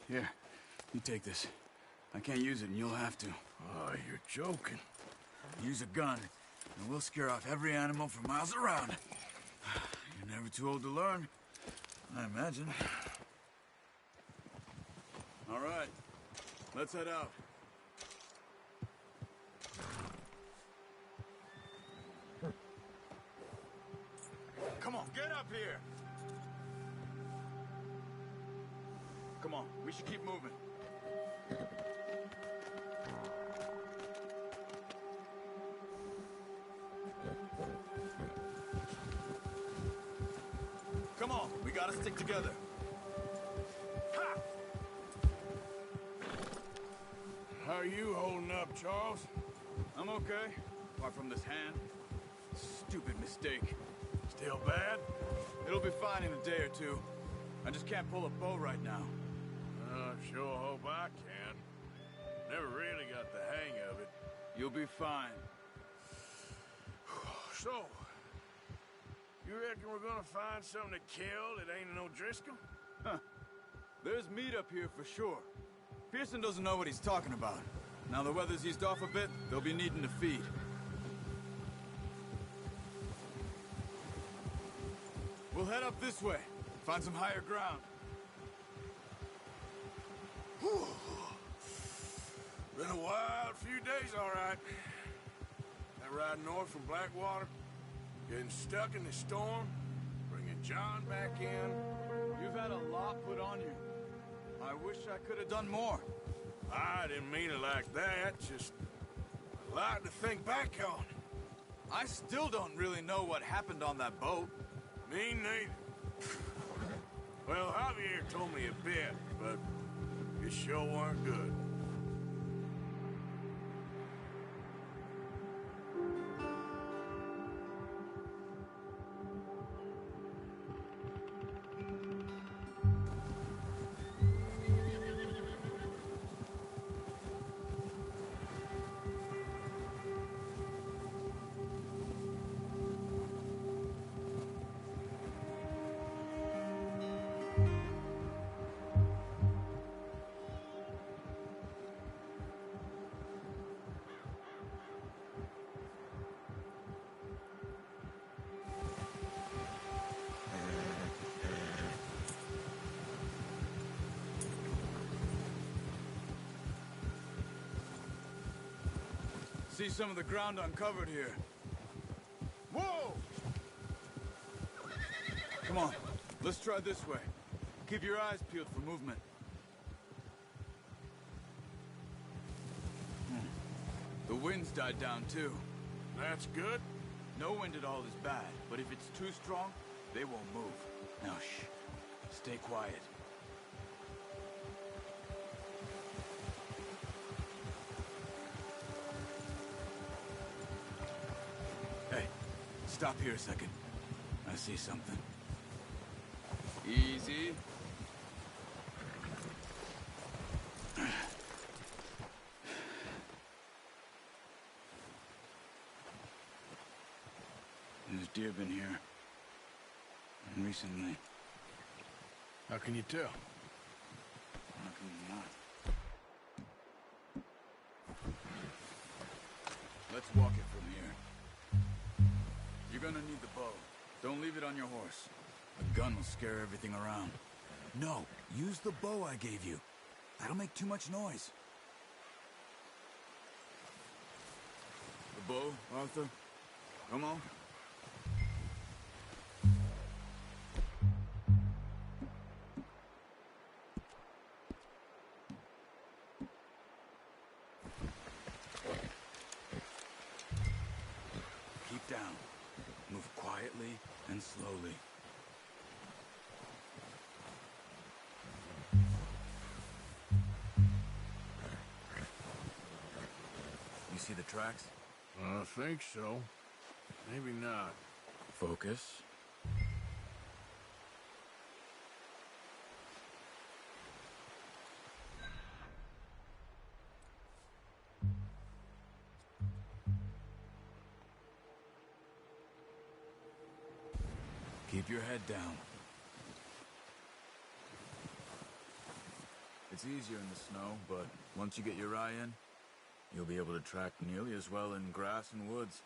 Here, you take this. I can't use it, and you'll have to. Oh, you're joking. Use a gun, and we'll scare off every animal for miles around. You're never too old to learn, I imagine. All right, let's head out. Come on, get up here! Come on, we should keep moving. Come on, we gotta stick together. Ha! How are you holding up, Charles? I'm okay, apart from this hand. Stupid mistake. Still bad? It'll be fine in a day or two. I just can't pull a bow right now. I sure hope I can. Never really got the hang of it. You'll be fine. So, you reckon we're gonna find something to kill that ain't no Driscoll? Huh. There's meat up here for sure. Pearson doesn't know what he's talking about. Now the weather's eased off a bit, they'll be needing to feed. We'll head up this way. Find some higher ground. Whew. Been a wild few days, all right. That ride north from Blackwater, getting stuck in the storm, bringing John back in. You've had a lot put on you. I wish I could have done more. I didn't mean it like that, just a lot to think back on. I still don't really know what happened on that boat. Me neither. Well, Javier told me a bit, but it sure weren't good. See some of the ground uncovered here. Whoa! Come on, let's try this way. Keep your eyes peeled for movement. The wind's died down too. That's good. No wind at all is bad, but if it's too strong, they won't move. Now shh, stay quiet. Hey, stop here a second. I see something. Easy. There's deer been here. And recently. How can you tell? How can you not? Let's walk it from here. You're gonna need the bow. Don't leave it on your horse. The gun will scare everything around. No, use the bow I gave you. That'll make too much noise. The bow, Arthur? Come on. Keep down. Move quietly and slowly. You see the tracks? I think so. Maybe not. Focus. Keep your head down. The It's easier in the snow, but once you get your eye in, you'll be able to track nearly as well in grass and woods.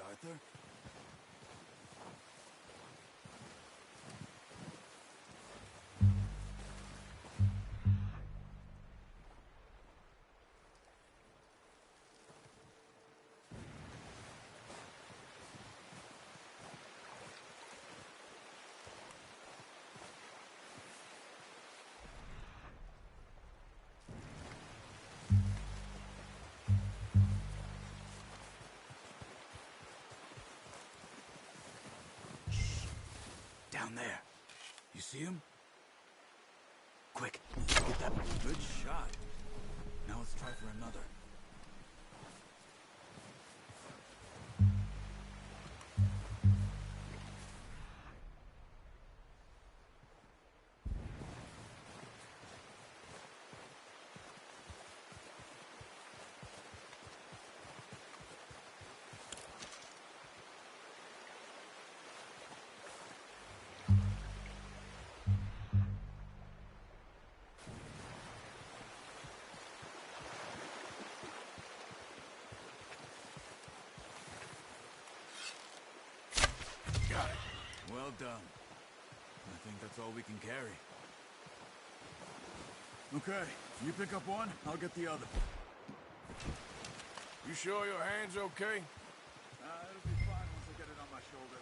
Arthur? Down there. You see him? Quick, get that good shot. Now let's try for another. Well done. I think that's all we can carry. Okay, you pick up one, I'll get the other. You sure your hand's okay? It'll be fine once I get it on my shoulder.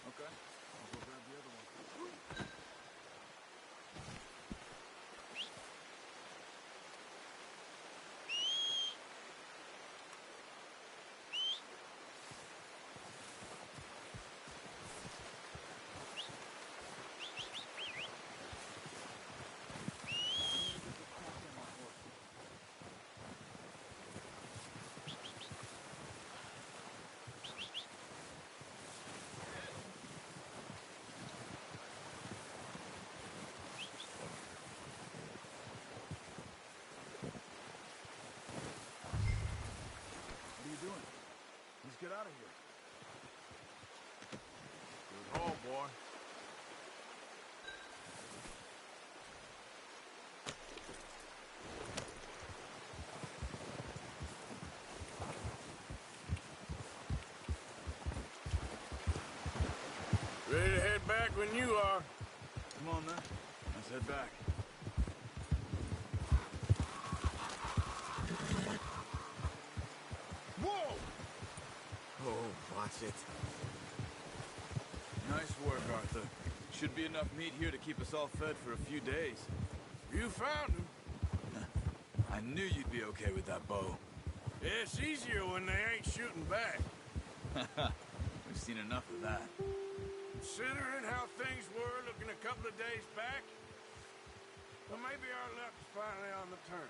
Okay, I'll go grab the other one. Let's get out of here. Good haul, boy. Ready to head back when you are. Come on, then. Let's head back. Watch it. Nice work, Arthur. Should be enough meat here to keep us all fed for a few days. You found him. I knew you'd be okay with that bow. Yeah, it's easier when they ain't shooting back. We've seen enough of that. Considering how things were looking a couple of days back, well, maybe our luck's finally on the turn.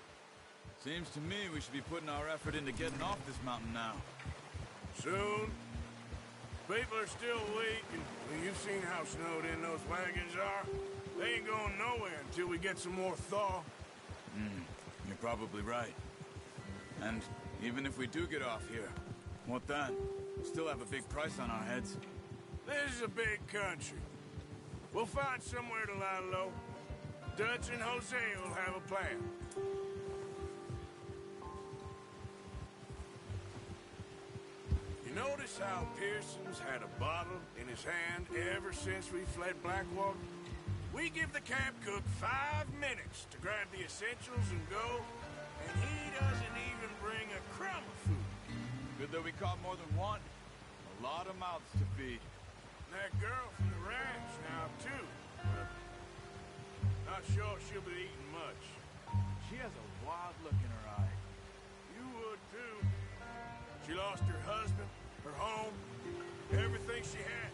Seems to me we should be putting our effort into getting off this mountain now. Soon. People are still weak, and well, you've seen how snowed in those wagons are. They ain't going nowhere until we get some more thaw. You're probably right. And even if we do get off here, what then? We still have a big price on our heads. This is a big country. We'll find somewhere to lie low. Dutch and Jose will have a plan. Notice how Pearson's had a bottle in his hand ever since we fled Blackwater? We give the camp cook 5 minutes to grab the essentials and go, and he doesn't even bring a crumb of food. Good that we caught more than one. A lot of mouths to feed. And that girl from the ranch now, too. But not sure she'll be eating much. She has a wild look in her eye. You would, too. She lost her husband, her home, everything she had.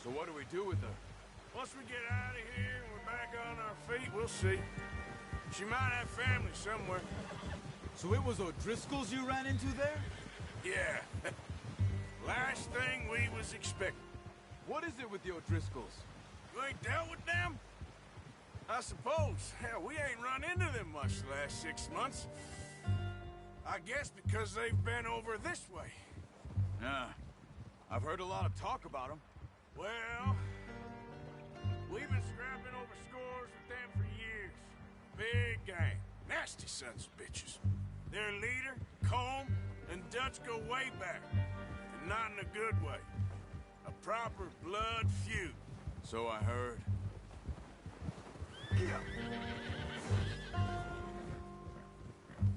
So So what do we do with her? Once we get out of here and we're back on our feet, we'll see. She might have family somewhere. So it was O'Driscolls you ran into there? Yeah. Last thing we was expecting. What is it with the O'Driscolls? You ain't dealt with them? I suppose. Hell, we ain't run into them much the last 6 months. I guess because they've been over this way. Yeah. I've heard a lot of talk about them. Well, we've been scrapping over scores with them for years. Big gang. Nasty sons of bitches. Their leader, Combe, and Dutch go way back. And not in a good way. A proper blood feud. So I heard.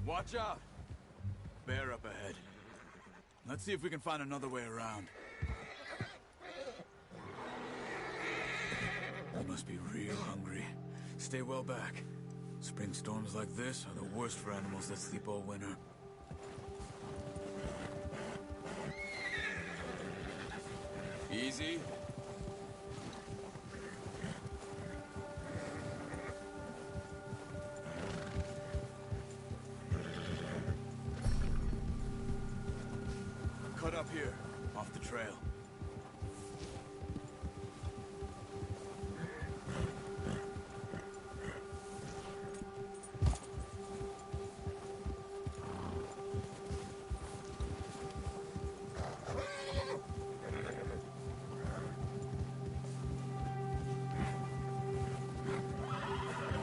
Watch out! Bear up ahead. Let's see if we can find another way around. They must be real hungry. Stay well back. Spring storms like this are the worst for animals that sleep all winter. Easy. Cut up here, off the trail.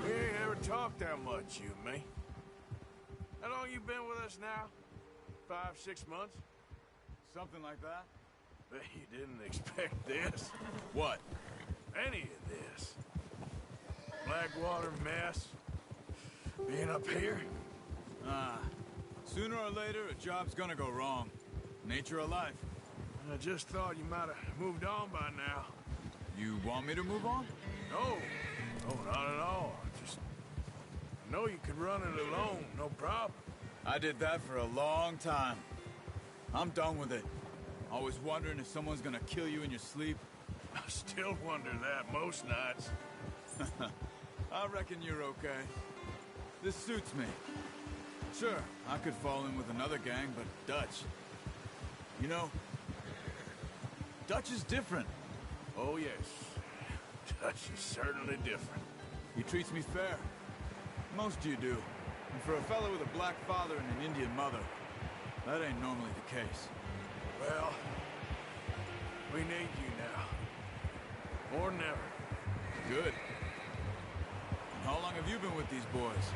We ain't ever talked that much, you and me. How long you been with us now? 5, 6 months? Something like that? Bet you didn't expect this. What? Any of this. Blackwater mess. Being up here. Sooner or later, a job's gonna go wrong. Nature of life. I just thought you might have moved on by now. You want me to move on? No. No, not at all. I know you could run it alone, no problem. I did that for a long time. I'm done with it. Always wondering if someone's gonna kill you in your sleep. I still wonder that most nights. I reckon you're okay. This suits me. Sure, I could fall in with another gang, but Dutch... You know, Dutch is different. Oh, yes. Dutch is certainly different. He treats me fair. Most of you do. And for a fellow with a black father and an Indian mother, that ain't normally the case. Well, we need you now. More than ever. Good. And how long have you been with these boys?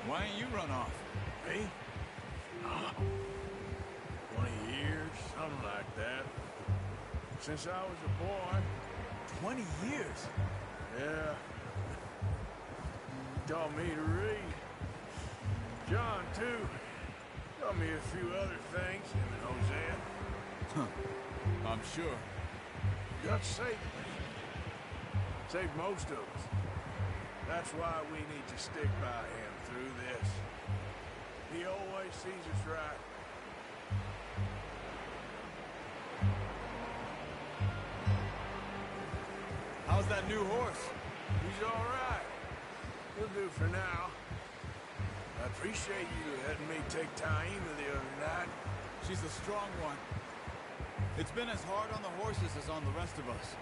Why ain't you run off? Me? 20 years, something like that. Since I was a boy. 20 years? Yeah. Taught me to read. John, too. Taught me a few other things, him and Hosea. Huh. I'm sure. Dutch saved me. Saved most of us. That's why we need to stick by him through this. He always sees us right. How's that new horse? He's all right. He'll do for now. I appreciate you letting me take Taima the other night. She's a strong one. It's been as hard on the horses as on the rest of us.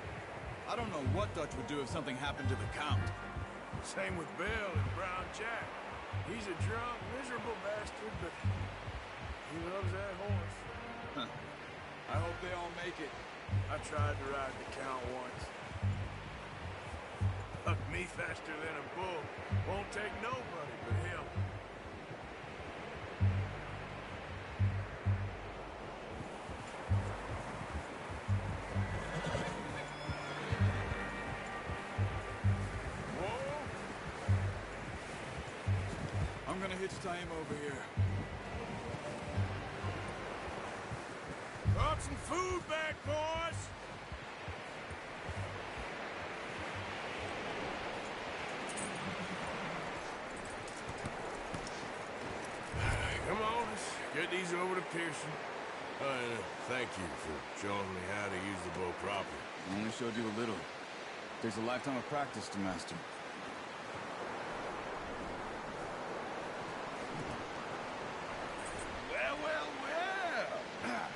I don't know what Dutch would do if something happened to the Count. Same with Bill and Brown Jack. He's a drunk, miserable bastard, but he loves that horse. Huh. I hope they all make it. I tried to ride the Count once. Hucked me faster than a bull. Won't take nobody but him. I'm gonna hitch Taima over here. Brought some food back, boys! Come on, let's get these over to Pearson. Thank you for showing me how to use the bow properly. I only showed you a little. Takes a lifetime of practice to master. Well, well, well.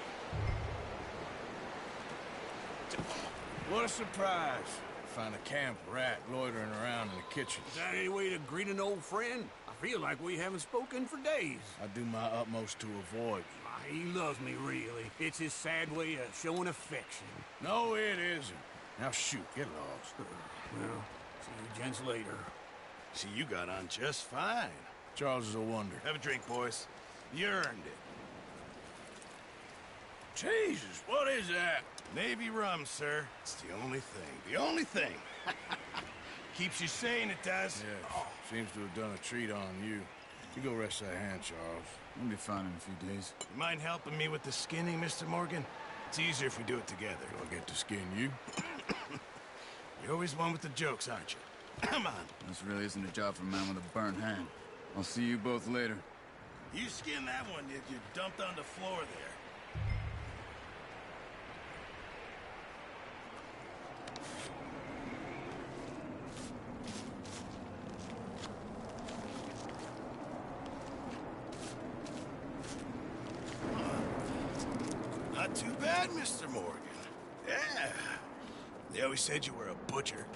What a surprise. Find a camp rat loitering around in the kitchen. Is that any way to greet an old friend? I feel like we haven't spoken for days. I do my utmost to avoid. He loves me, really. It's his sad way of showing affection. No, it isn't. Now shoot, get lost. Well, see you gents later. See, you got on just fine. Charles is a wonder. Have a drink, boys. You earned it. Jesus, what is that? Navy rum, sir. It's the only thing. The only thing. Keeps you sane, it does. Yeah, seems to have done a treat on you. You go rest that hand, Charles. We'll be fine in a few days. You mind helping me with the skinning, Mr. Morgan? It's easier if we do it together. Do I get to skin you? You're always one with the jokes, aren't you? Come on. This really isn't a job for a man with a burnt hand. I'll see you both later. You skinned that one that you dumped on the floor there. Not too bad, Mr. Morgan. Yeah. They always said you were a butcher.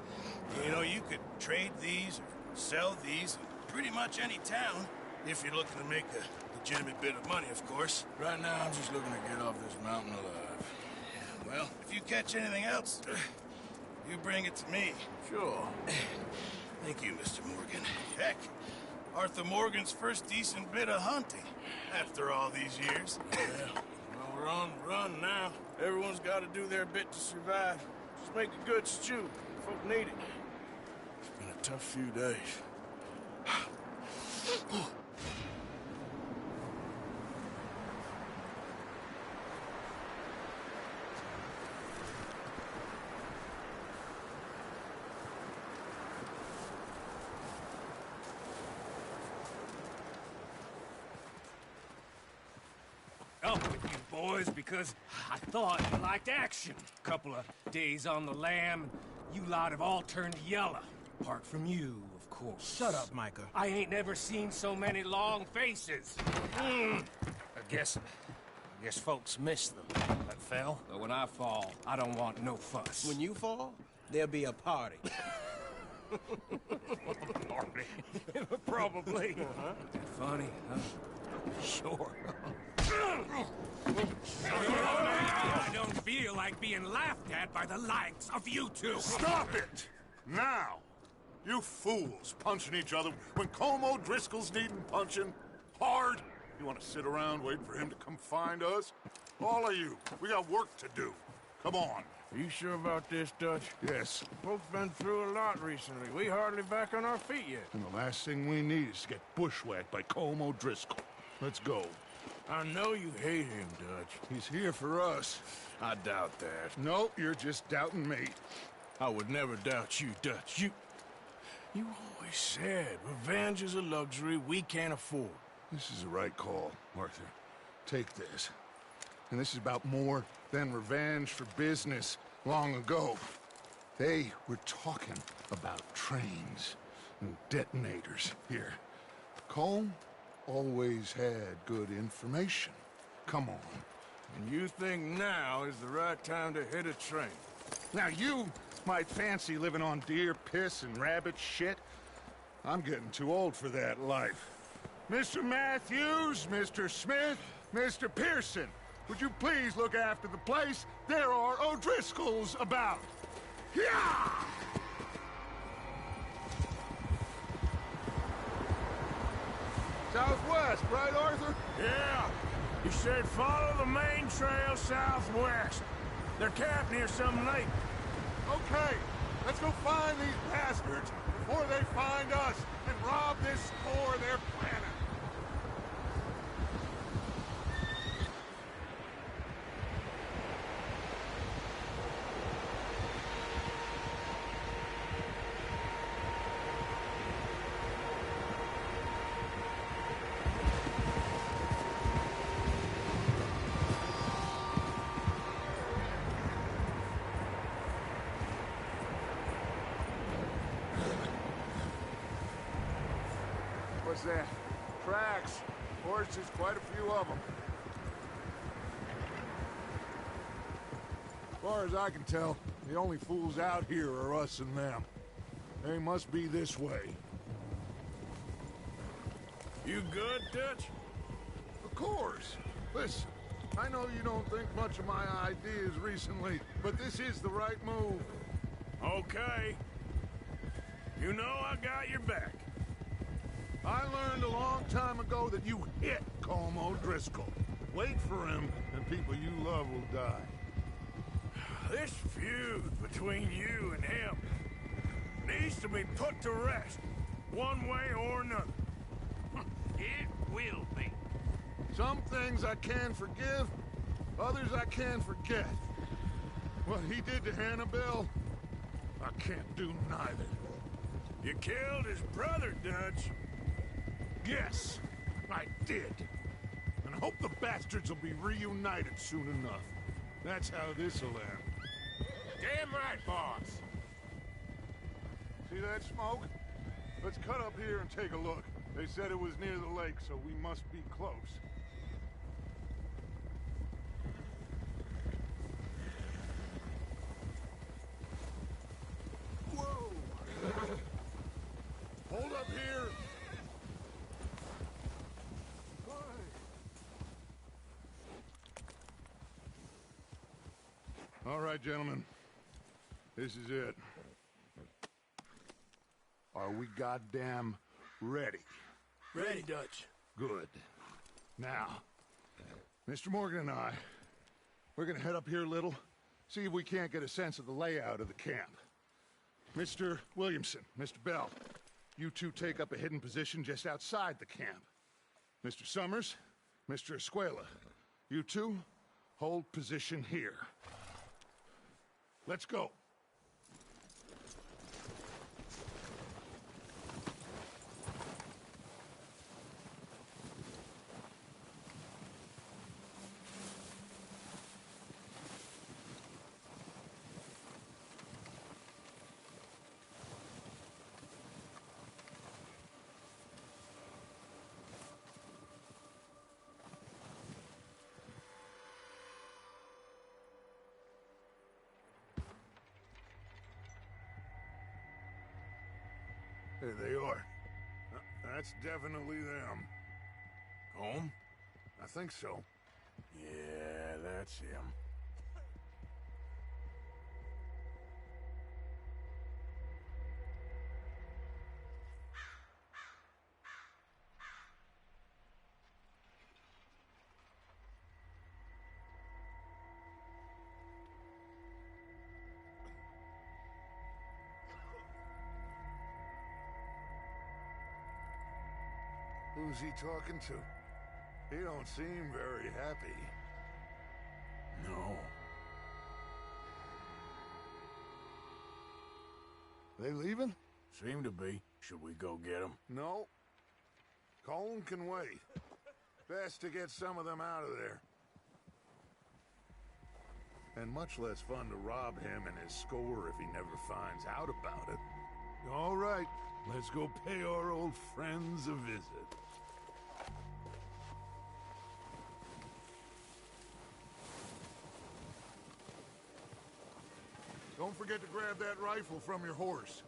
You know, you could trade these or sell these in pretty much any town, if you're looking to make a legitimate bit of money, of course. Right now, I'm just looking to get off this mountain alive. Well, if you catch anything else, you bring it to me. Sure. Thank you, Mr. Morgan. Heck, Arthur Morgan's first decent bit of hunting, after all these years. Yeah. Well, we're on the run now. Everyone's got to do their bit to survive. Just make a good stew. Folk need it. It's been a tough few days. Up with you boys because I thought you liked action. Couple of days on the lam, you lot have all turned yellow. Apart from you, of course. Shut up, Micah. I ain't never seen so many long faces. I guess folks miss them. That fell. But when I fall, I don't want no fuss. When you fall, there'll be a party. Party. Probably. Funny, huh? Sure. I don't feel like being laughed at by the likes of you two. Stop it! Now! You fools punching each other when Como Driscoll's needing punching. Hard! You want to sit around waiting for him to come find us? All of you, we got work to do. Come on. Are you sure about this, Dutch? Yes. Folks been through a lot recently. We hardly back on our feet yet. And the last thing we need is to get bushwhacked by Como Driscoll. Let's go. I know you hate him, Dutch. He's here for us. I doubt that. No, you're just doubting me. I would never doubt you, Dutch. You always said revenge is a luxury we can't afford. This is the right call, Arthur. Take this. And this is about more than revenge for business long ago. They were talking about trains and detonators here. Colm always had good information. Come on. And you think now is the right time to hit a train? Now you might fancy living on deer piss and rabbit shit. I'm getting too old for that life. Mr. Matthews, Mr. Smith, Mr. Pearson, would you please look after the place? There are O'Driscolls about. Yeah! Southwest, right, Arthur? Yeah. He said follow the main trail southwest. They're camped near some lake. Okay, let's go find these bastards before they find us and rob this store they're planning. was that? Tracks. Horses, quite a few of them. As far as I can tell, the only fools out here are us and them. They must be this way. You good, Dutch? Of course. Listen, I know you don't think much of my ideas recently, but this is the right move. Okay. You know I got your back. I learned a long time ago that you hit Colm O'Driscoll. Wait for him, and people you love will die. This feud between you and him needs to be put to rest, one way or another. It will be. Some things I can forgive, others I can forget. What he did to Hannibal, I can't do neither. You killed his brother, Dutch. Yes, I did. And I hope the bastards will be reunited soon enough. That's how this'll end. Damn right, boss. See that smoke? Let's cut up here and take a look. They said it was near the lake, so we must be close. Whoa! Hold up here! All right, gentlemen. This is it. Are we goddamn ready? Ready, Dutch. Good. Now, Mr. Morgan and I, we're gonna head up here a little, see if we can't get a sense of the layout of the camp. Mr. Williamson, Mr. Bell, you two take up a hidden position just outside the camp. Mr. Summers, Mr. Escuela, you two hold position here. Let's go. There they are. That's definitely them. Home? I think so. Yeah, that's him. Who's he talking to? He don't seem very happy. No. They leaving? Seem to be. Should we go get him? No. Colm can wait. Best to get some of them out of there. And much less fun to rob him and his score if he never finds out about it. All right, let's go pay our old friends a visit. Don't forget to grab that rifle from your horse.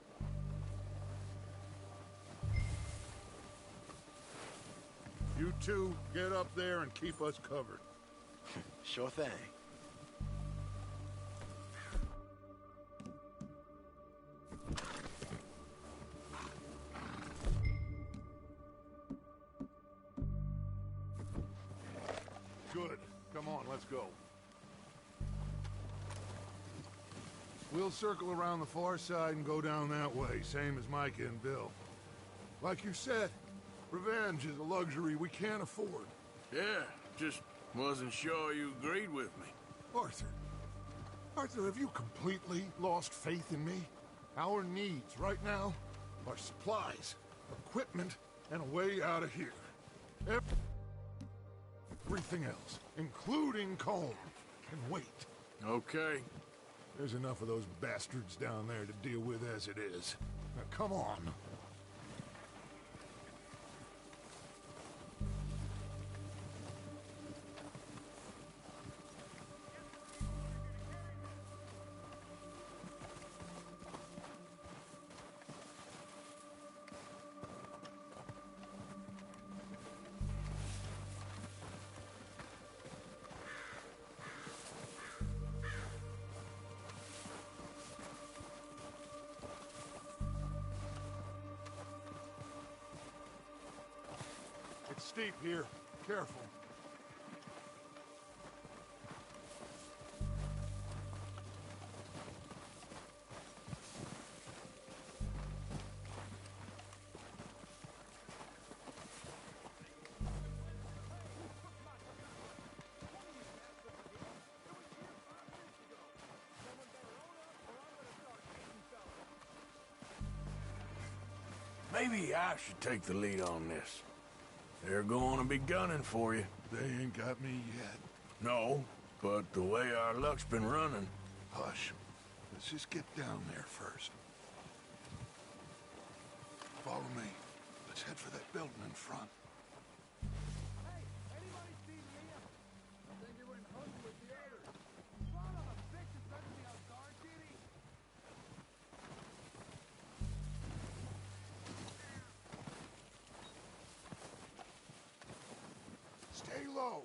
You two, get up there and keep us covered. Sure thing. Good. Come on, let's go. We'll circle around the far side and go down that way, same as Micah and Bill. Like you said, revenge is a luxury we can't afford. Yeah, just wasn't sure you agreed with me. Arthur. Arthur, have you completely lost faith in me? Our needs right now are supplies, equipment, and a way out of here. Everything else, including Colm, can wait. Okay. There's enough of those bastards down there to deal with as it is. Now, come on. steep here. Careful. Maybe I should take the lead on this. They're going to be gunning for you. They ain't got me yet. No, but the way our luck's been running... Hush. Let's just get down there first. Follow me. Let's head for that building in front. Hey, anybody see Liam? I think he went hunting with the others. Son of a bitch is letting me outside, Giddy. Stay low.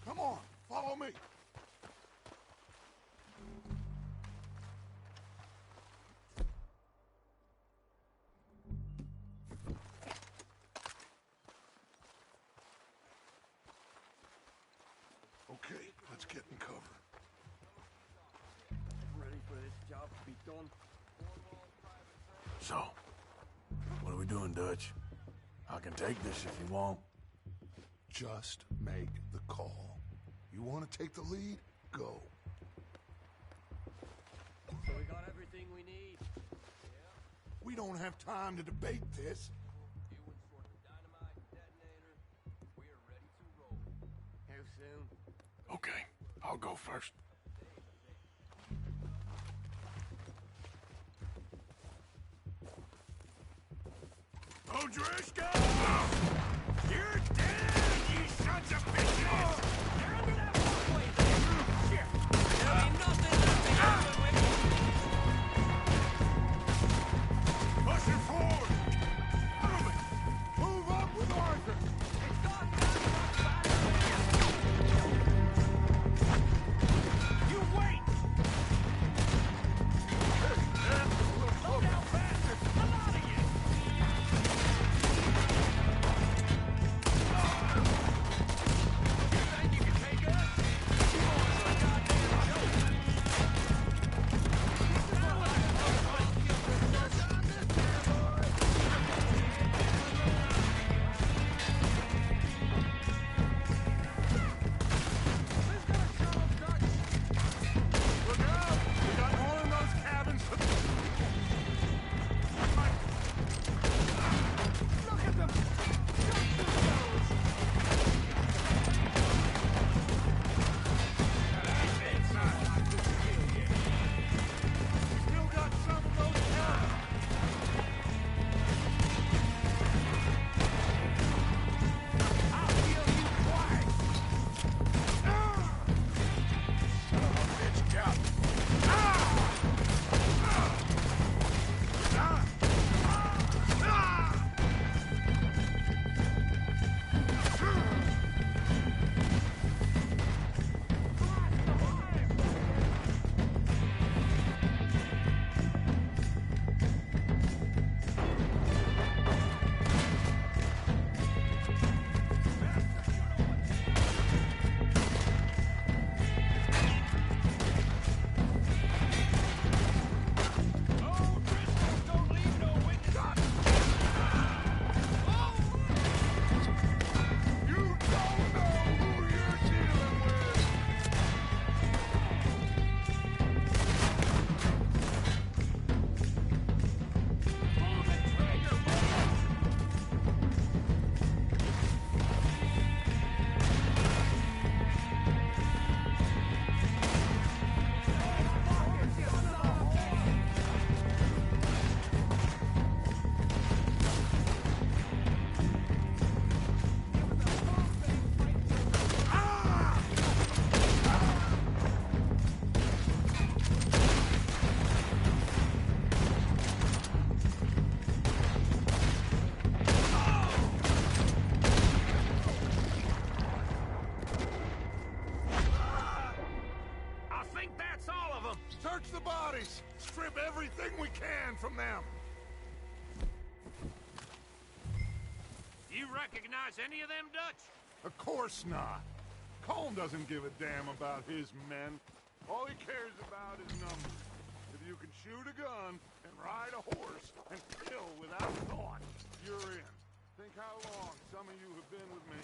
Come on, follow me. Okay, let's get in cover. Ready for this job to be done? So, what are we doing, Dutch? I can take this if you want. Just make the call. You want to take the lead? Go. So we got everything we need. We don't have time to debate this. You would sort the dynamite detonator. We are ready to roll. How soon? Okay, I'll go first. O'Driscoll! You're dead, you sons of bitches! You're under that walkway there! Shit! There'll be nothing left to happen with you! Pushing forward! Move it! Move up with Arthur! It's gone down. You wait! Slow down faster! I'm out of here! Search the bodies! Strip everything we can from them! recognize any of them Dutch? Of course not. Colm doesn't give a damn about his men. All he cares about is numbers. If you can shoot a gun and ride a horse and kill without thought, you're in. Think how long some of you have been with me.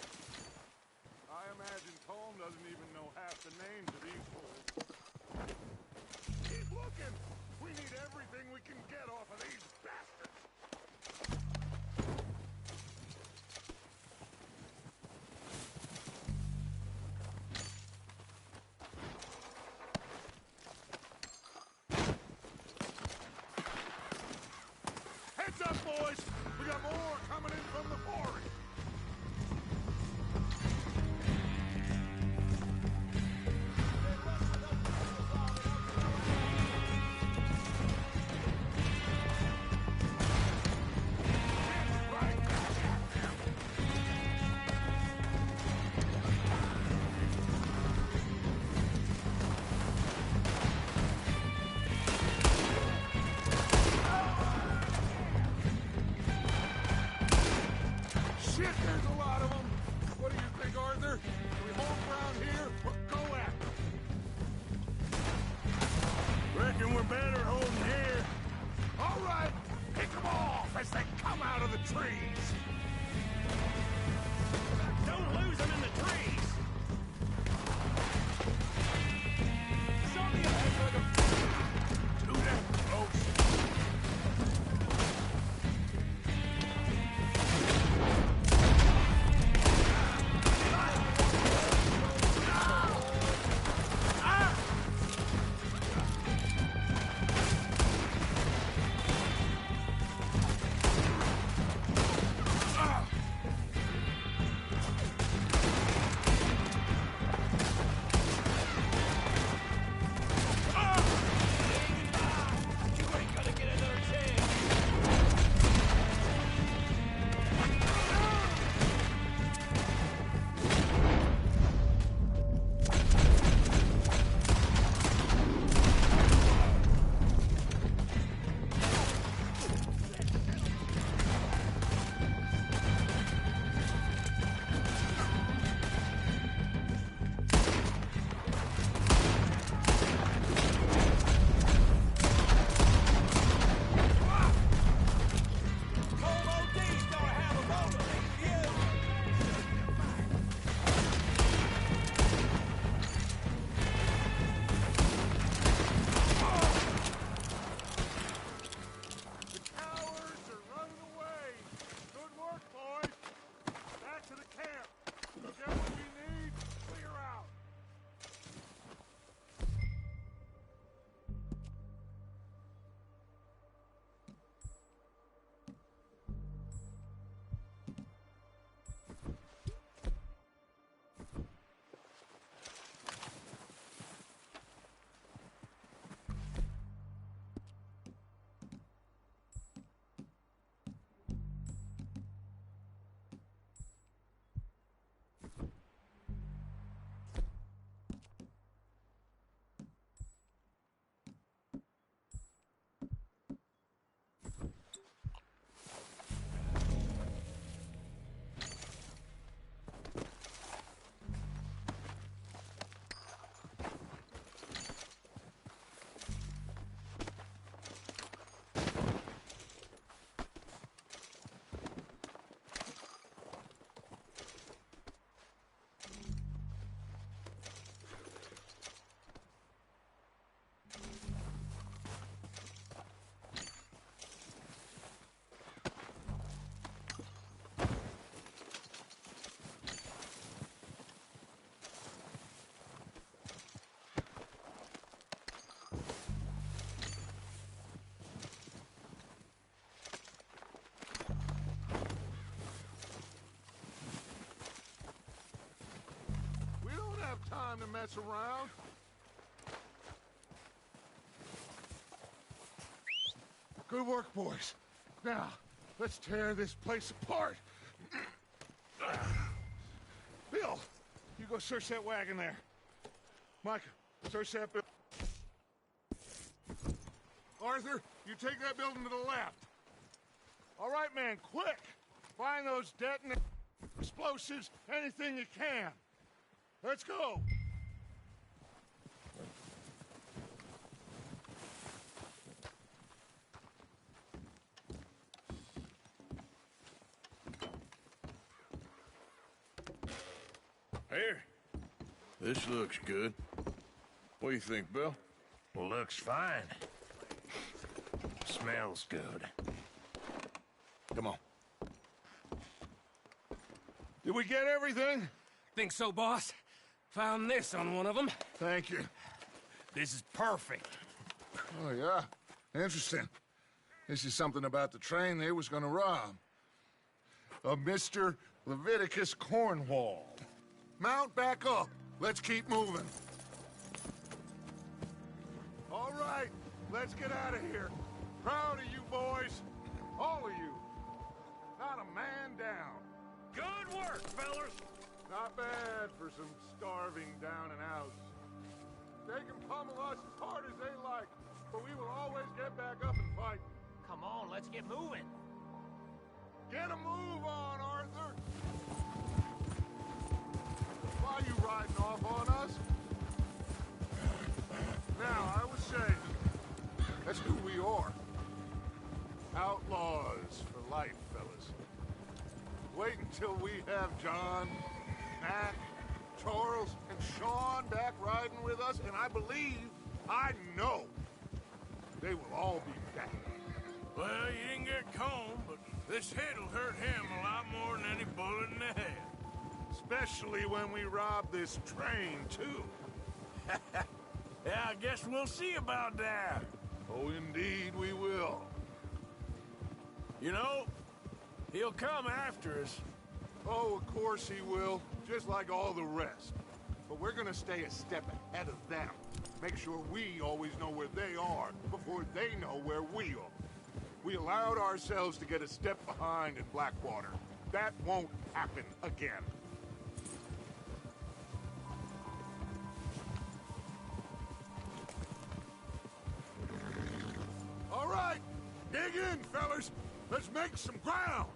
I imagine Colm doesn't even know half the names of these fools. Keep looking! We need everything we can get off of these bastards! Heads up, boys! We got more coming in from the forest! Shit, there's a lot of them. What do you think, Arthur? Do we hold ground here or go after them? Reckon we're better holding here. All right, pick them off as they come out of the trees. Don't lose them in the trees. Show me a head for them. Do that close. Time to mess around. Good work, boys. Now, let's tear this place apart. Bill, you go search that wagon there. Mike, search that building. Arthur, you take that building to the left. All right, man, quick. Find those detonators. explosives, anything you can. Let's go. Here. This looks good. What do you think, Bill? Looks fine. Smells good. Come on. Did we get everything? Think so, boss? Found this on one of them. Thank you. This is perfect. Oh, yeah? Interesting. This is something about the train they was gonna rob. A Mr. Leviticus Cornwall. Mount back up. Let's keep moving. All right, let's get out of here. Proud of you boys. All of you. Not a man down. Good work, fellas. Not bad for some starving down and outs. They can pummel us as hard as they like, but we will always get back up and fight. Come on, let's get moving. Get a move on, Arthur! Why you riding off on us? Now, I was saying, that's who we are. Outlaws for life, fellas. Wait until we have John, Matt, Charles, and Sean back riding with us, and I know, they will all be back. Well, you didn't get Combe, but this hit'll hurt him a lot more than any bullet in the head. Especially when we rob this train, too. Yeah, I guess we'll see about that. Oh, indeed we will. You know, he'll come after us. Oh, of course he will, just like all the rest. But we're gonna stay a step ahead of them. Make sure we always know where they are before they know where we are. We allowed ourselves to get a step behind in Blackwater. That won't happen again. All right, dig in, fellas. Let's make some ground.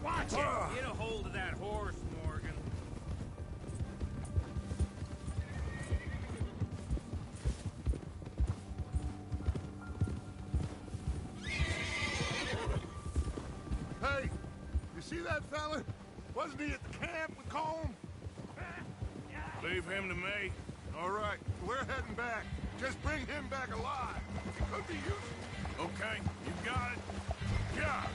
Watch it! Get a hold of that horse, Morgan. Hey, you see that fella? Wasn't he at the camp with Combe? Leave him to me. All right, we're heading back. Just bring him back alive. It could be useful. Okay, you got it. Yeah.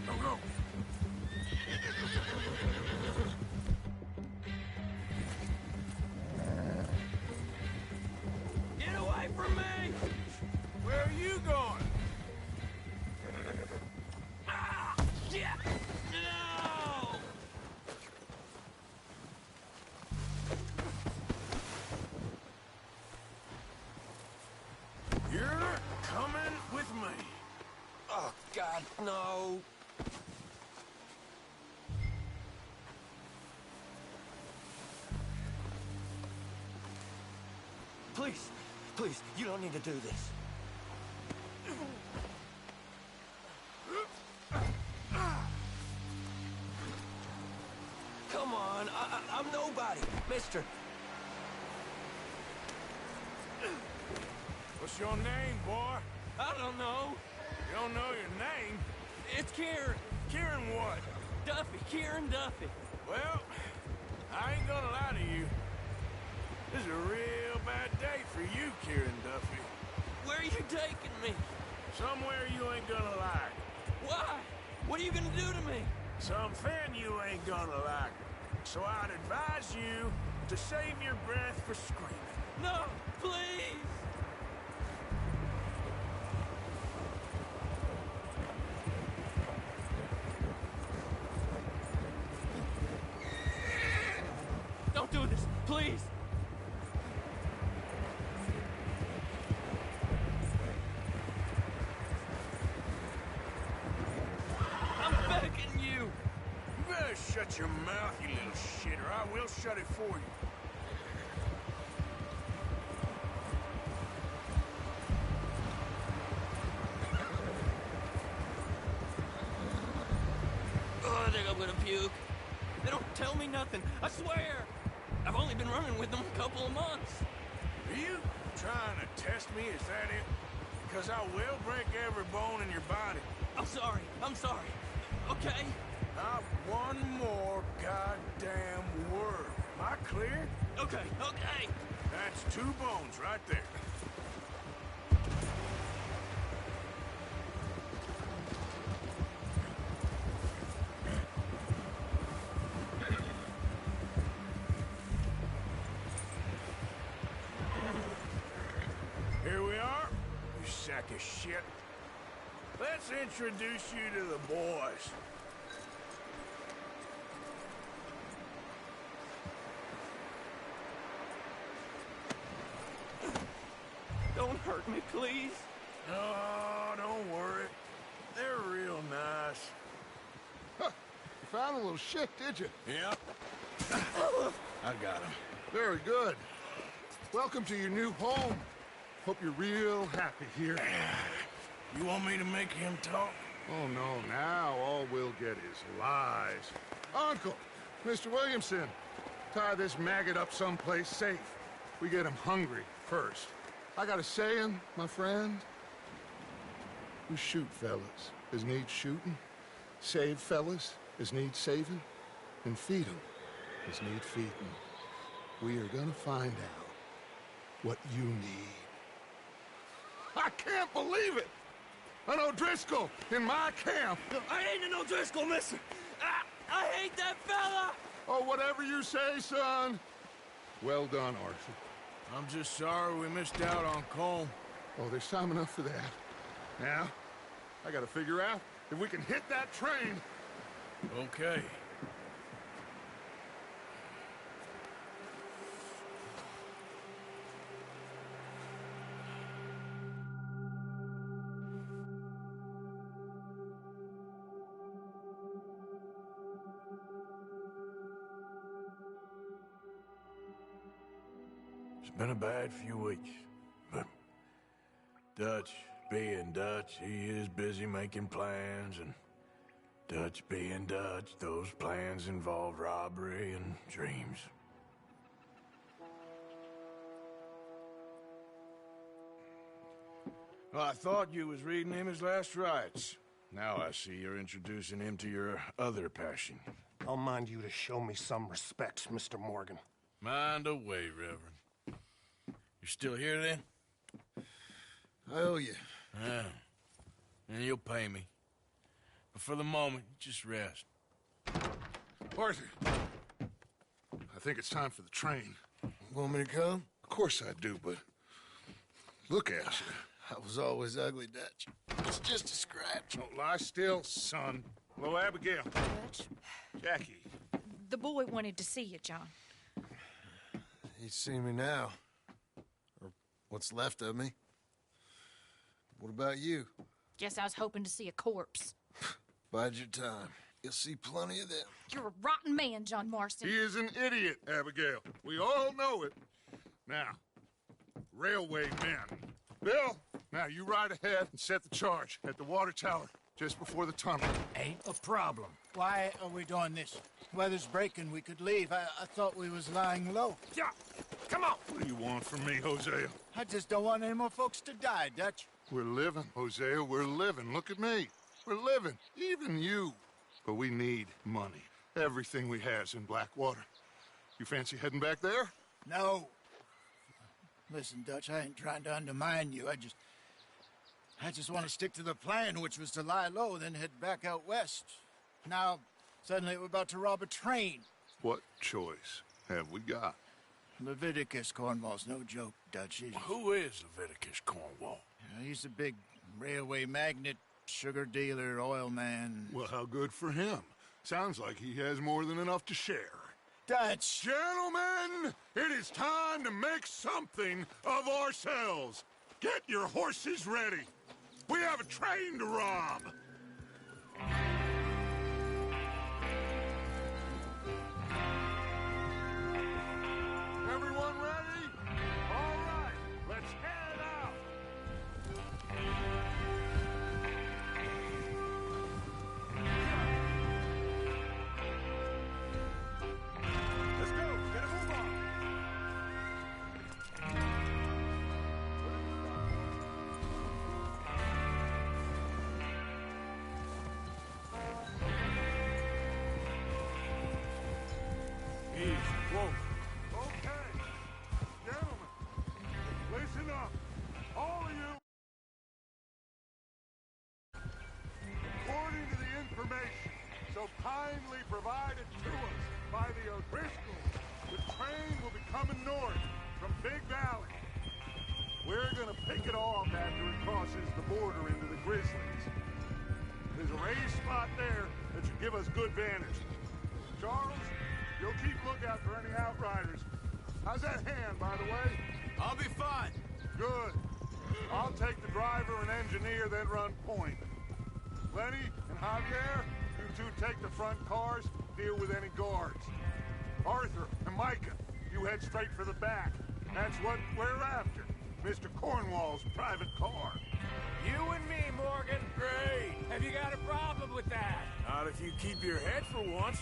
Go, go. Get away from me! Where are you going? Ah! Shit! No! You're coming with me. Oh, God, no. Please, please, you don't need to do this. Come on, I'm nobody, mister. What's your name, boy? I don't know. You don't know your name? It's Kieran. Kieran what? Duffy, Kieran Duffy. Well, I ain't gonna lie to you. This is a real bad day for you, Kieran Duffy. Where are you taking me? Somewhere you ain't gonna like. Why? What are you gonna do to me? Something you ain't gonna like. So I'd advise you to save your breath for screaming. No, please! Don't do this, please! I'm begging you! You better shut your mouth, you little shitter. I will shut it for you. puke. They don't tell me nothing, I swear. I've only been running with them a couple of months. Are you trying to test me? Is that it? Because I will break every bone in your body. I'm sorry, okay? Not one more goddamn word. Am I clear? Okay. That's 2 bones right there. Here we are, you sack of shit. Let's introduce you to the boys. Don't hurt me, please. Oh, don't worry. They're real nice. Huh. You found a little shit, did you? Yep. I got him. Very good. Welcome to your new home. Hope you're real happy here. You want me to make him talk? Oh, no, now all we'll get is lies. Uncle, Mr. Williamson, tie this maggot up someplace safe. We get him hungry first. I got a saying, my friend. We shoot fellas as need shooting, save fellas as need saving, and feed 'em as need feeding. We are gonna find out what you need. I can't believe it! An O'Driscoll in my camp! I ain't an O'Driscoll, mister! I hate that fella! Oh, whatever you say, son. Well done, Arthur. I'm just sorry we missed out on Colm. Oh, there's time enough for that. Now, I gotta figure out if we can hit that train. Okay. It's been a bad few weeks, but Dutch being Dutch, he is busy making plans, and Dutch being Dutch, those plans involve robbery and dreams. Well, I thought you was reading him his last rites. Now I see you're introducing him to your other passion. I'll mind you to show me some respect, Mr. Morgan. Mind away, Reverend. You're still here, then? I owe you. Yeah. And you'll pay me. But for the moment, just rest. Arthur, I think it's time for the train. Want me to come? Of course I do, but look at you. I was always ugly, Dutch. It's just a scratch. Don't lie still, son. Hello, Abigail. Dutch, Jackie. the boy wanted to see you, John. He's seen me now. Or what's left of me. What about you? Guess I was hoping to see a corpse. Bide your time. You'll see plenty of them. You're a rotten man, John Marston. He is an idiot, Abigail. We all know it. Now, railway men. Bill, now you ride ahead and set the charge at the water tower just before the tunnel. Ain't a problem. Why are we doing this? Weather's breaking. We could leave. I thought we was lying low. Yeah, come on. What do you want from me, Hosea? I just don't want any more folks to die, Dutch. We're living, Hosea. We're living. Look at me. We're living. Even you. But we need money. Everything we has in Blackwater. You fancy heading back there? No. Listen, Dutch, I ain't trying to undermine you. I just want to stick to the plan, which was to lie low, then head back out west. Now, suddenly we're about to rob a train. What choice have we got? Leviticus Cornwall's no joke, Dutch. Who is Leviticus Cornwall? He's a big railway magnate, sugar dealer, oil man. Well, how good for him. Sounds like he has more than enough to share. Dutch! Gentlemen, it is time to make something of ourselves. Get your horses ready. We have a train to rob. Everyone ready? All right, let's head out. break it off after it crosses the border into the Grizzlies. There's a raised spot there that should give us good vantage. Charles, you'll keep lookout for any outriders. How's that hand, by the way? I'll be fine. Good. I'll take the driver and engineer, then run point. Lenny and Javier, you two take the front cars, deal with any guards. Arthur and Micah, you head straight for the back. That's what we're after. Mr. Cornwall's private car. You and me, Morgan. Great. Have you got a problem with that? Not if you keep your head for once.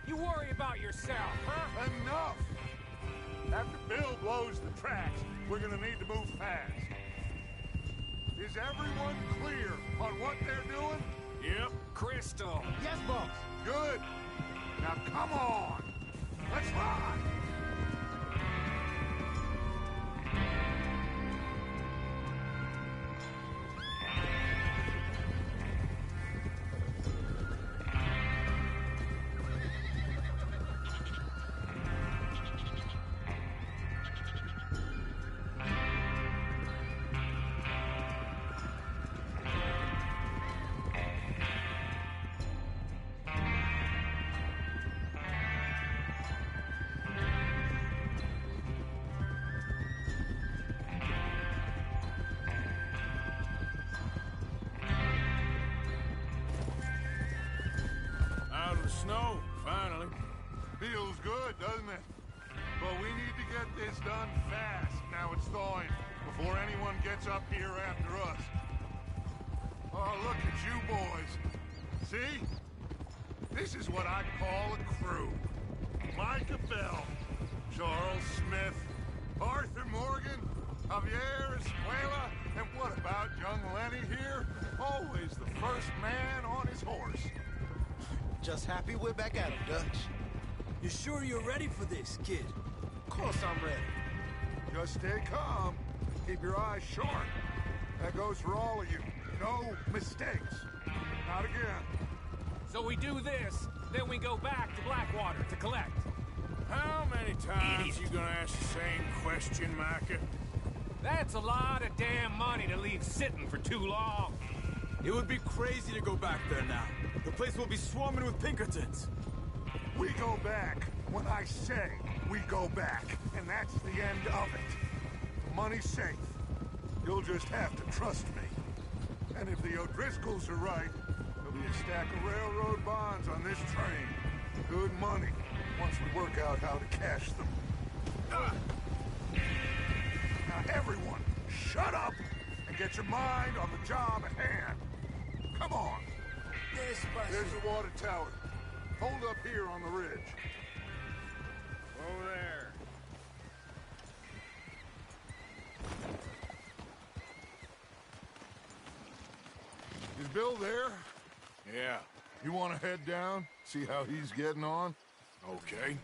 You worry about yourself, huh? Enough! After Bill blows the tracks, we're gonna need to move fast. Is everyone clear on what they're doing? Yep. Crystal. Yes, boss. Good. Now come on. Let's ride. Out of the snow, finally. Feels good, doesn't it? But we need to get this done fast. Now it's thawing, before anyone gets up here after us. Oh, look at you boys. See? This is what I call a crew. Micah Bell, Charles Smith, Arthur Morgan, Javier Escuela, and what about young Lenny here? Always the first man on his horse. Just happy we're back at it, Dutch. You sure you're ready for this, kid? Of course I'm ready. Just stay calm. Keep your eyes sharp. That goes for all of you. No mistakes. Not again. So we do this, then we go back to Blackwater to collect. How many times you gonna ask the same question, Micah? That's a lot of damn money to leave sitting for too long. It would be crazy to go back there now. The place will be swarming with Pinkertons. We go back when I say we go back, and that's the end of it. Money's safe. You'll just have to trust me. And if the O'Driscolls are right, there'll be a stack of railroad bonds on this train. Good money, once we work out how to cash them. Now everyone, shut up and get your mind on the job at hand. Come on. There's the water tower. Hold up here on the ridge. Over there. Is Bill there? Yeah. You want to head down, see how he's getting on? Okay.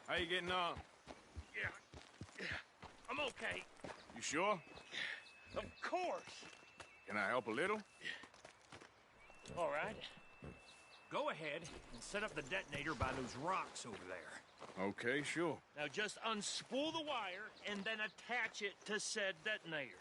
How you getting on? Yeah, I'm okay. You sure? Of course. Can I help a little? All right. Go ahead and set up the detonator by those rocks over there. Okay, sure. Now just unspool the wire and then attach it to said detonator.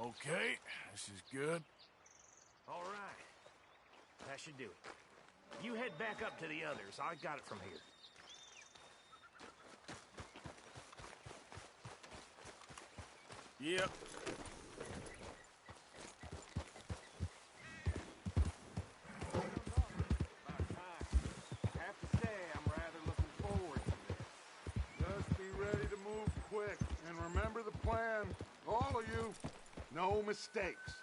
Okay, this is good. All right. That should do it. You head back up to the others. I got it from here. Yep. I have to say, I'm rather looking forward to this. Just be ready to move quick, and remember the plan. All of you, no mistakes.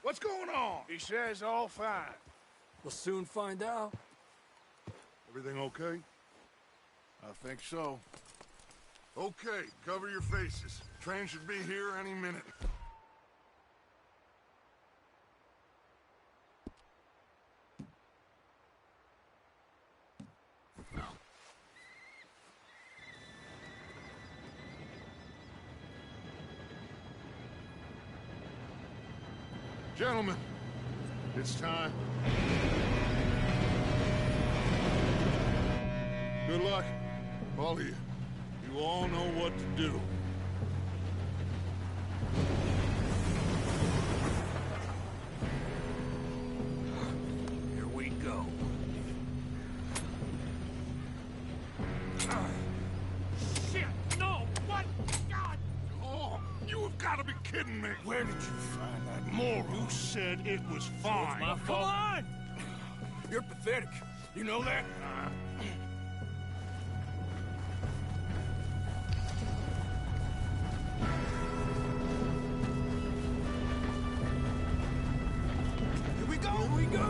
What's going on? He says all fine. We'll soon find out. Everything okay? I think so. Okay, cover your faces. Train should be here any minute. Gentlemen, it's time. Good luck, all of you. You all know what to do. Here we go. Shit! No! What? God! Oh, you have got to be kidding me. Where did you find that moron? You said it was fine. My fault. Come on! You're pathetic. You know that? Here we go! Here we go!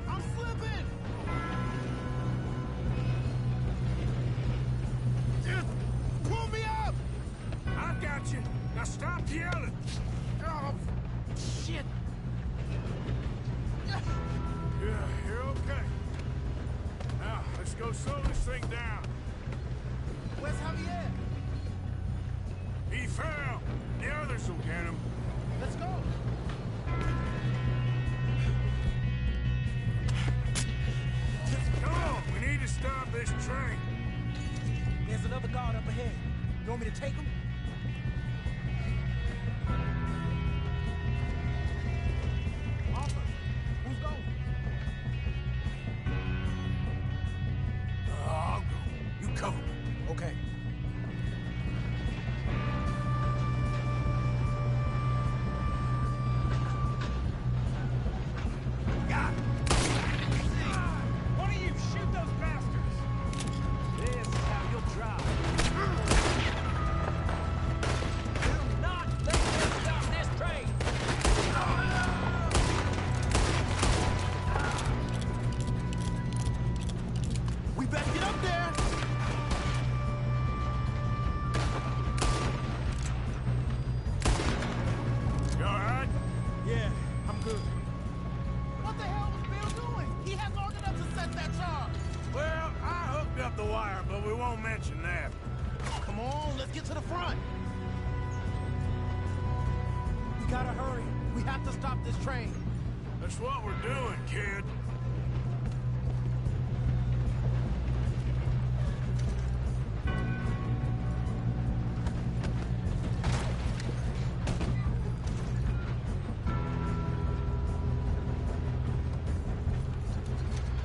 I'm slipping! Just pull me up! I got you. Now stop yelling. Oh, shit! Yeah, you're okay. Now, let's go slow this thing down. Where's Javier? He fell. The others will get him. Let's go! Come on, we need to stop this train. There's another guard up ahead. You want me to take him? Officer, who's going? I'll go. You cover me. Okay. One of you, shoot those bastards! This is how you'll drive. Do not let them stop this train! We better get up there! You all right? Yeah, I'm good. What the hell was Bill doing? He had long enough to set that charge. Well, I hooked up the wire, but we won't mention that. Come on, let's get to the front. We gotta hurry. We have to stop this train. That's what we're doing, kid.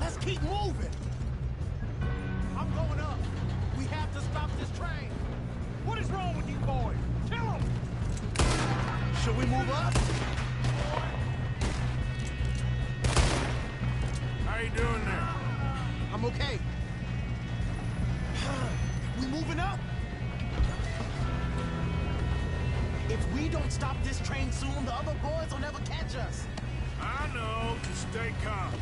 Let's keep moving. I'm going up. We have to stop this train. What is wrong with you boys? Kill them! Should we move up? How you doing there? I'm okay. We moving up? If we don't stop this train soon, the other boys will never catch us. I know. Just stay calm.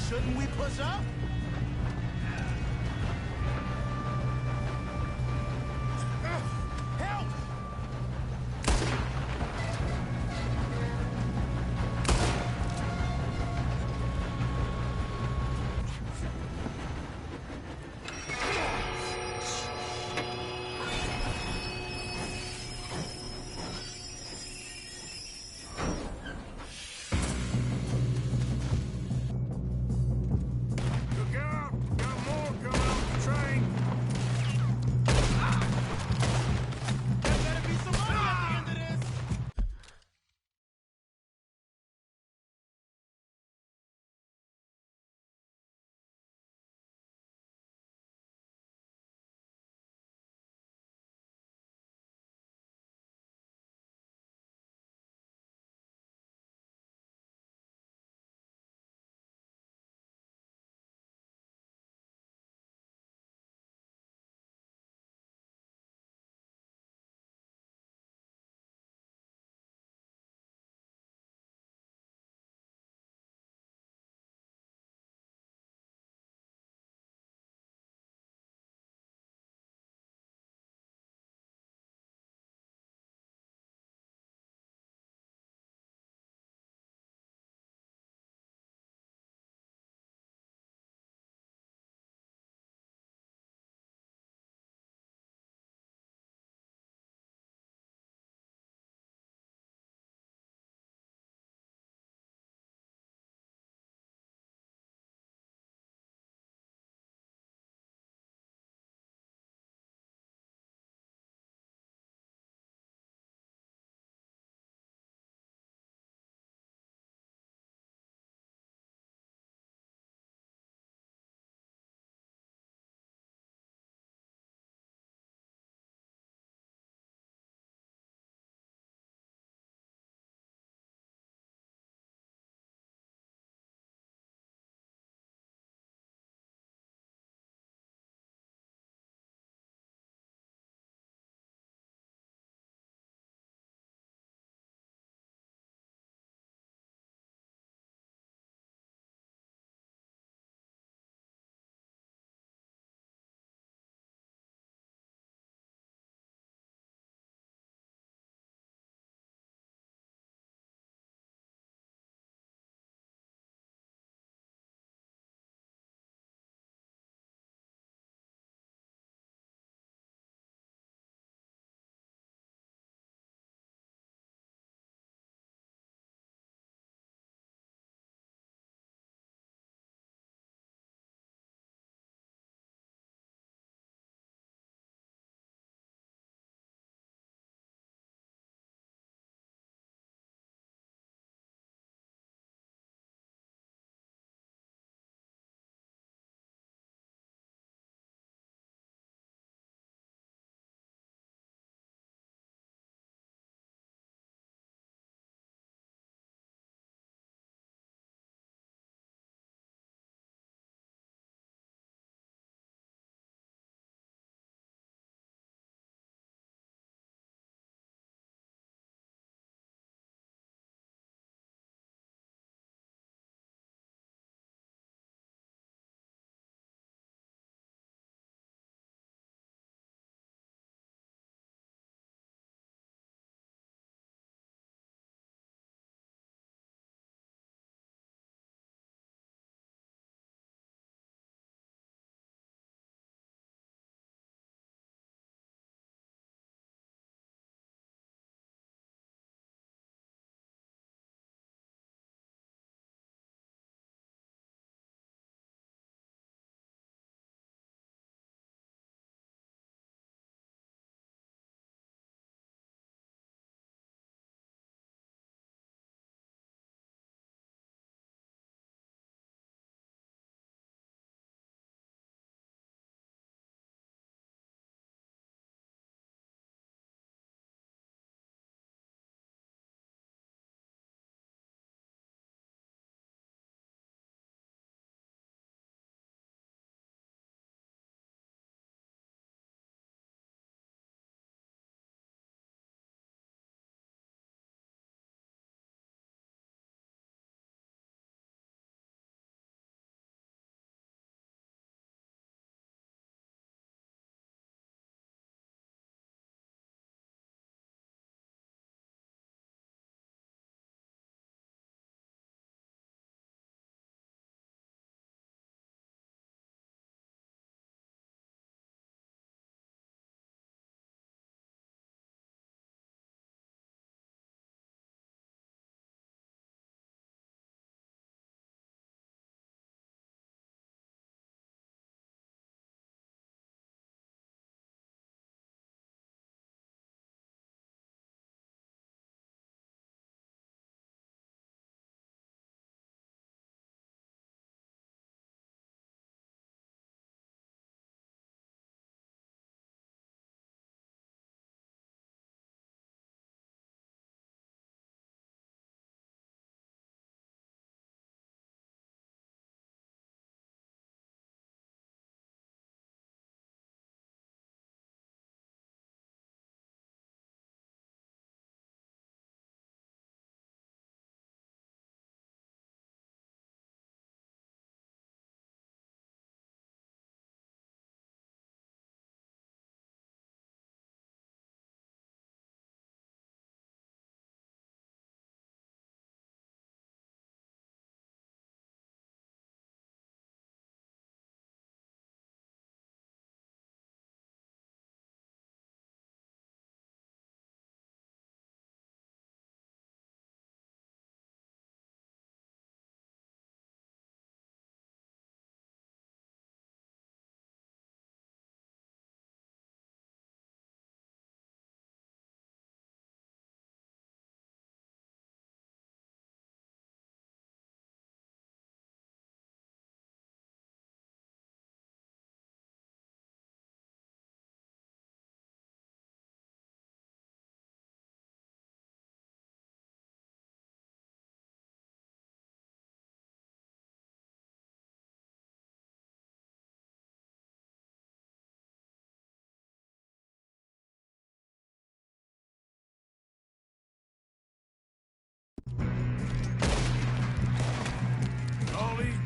Shouldn't we push up? Help!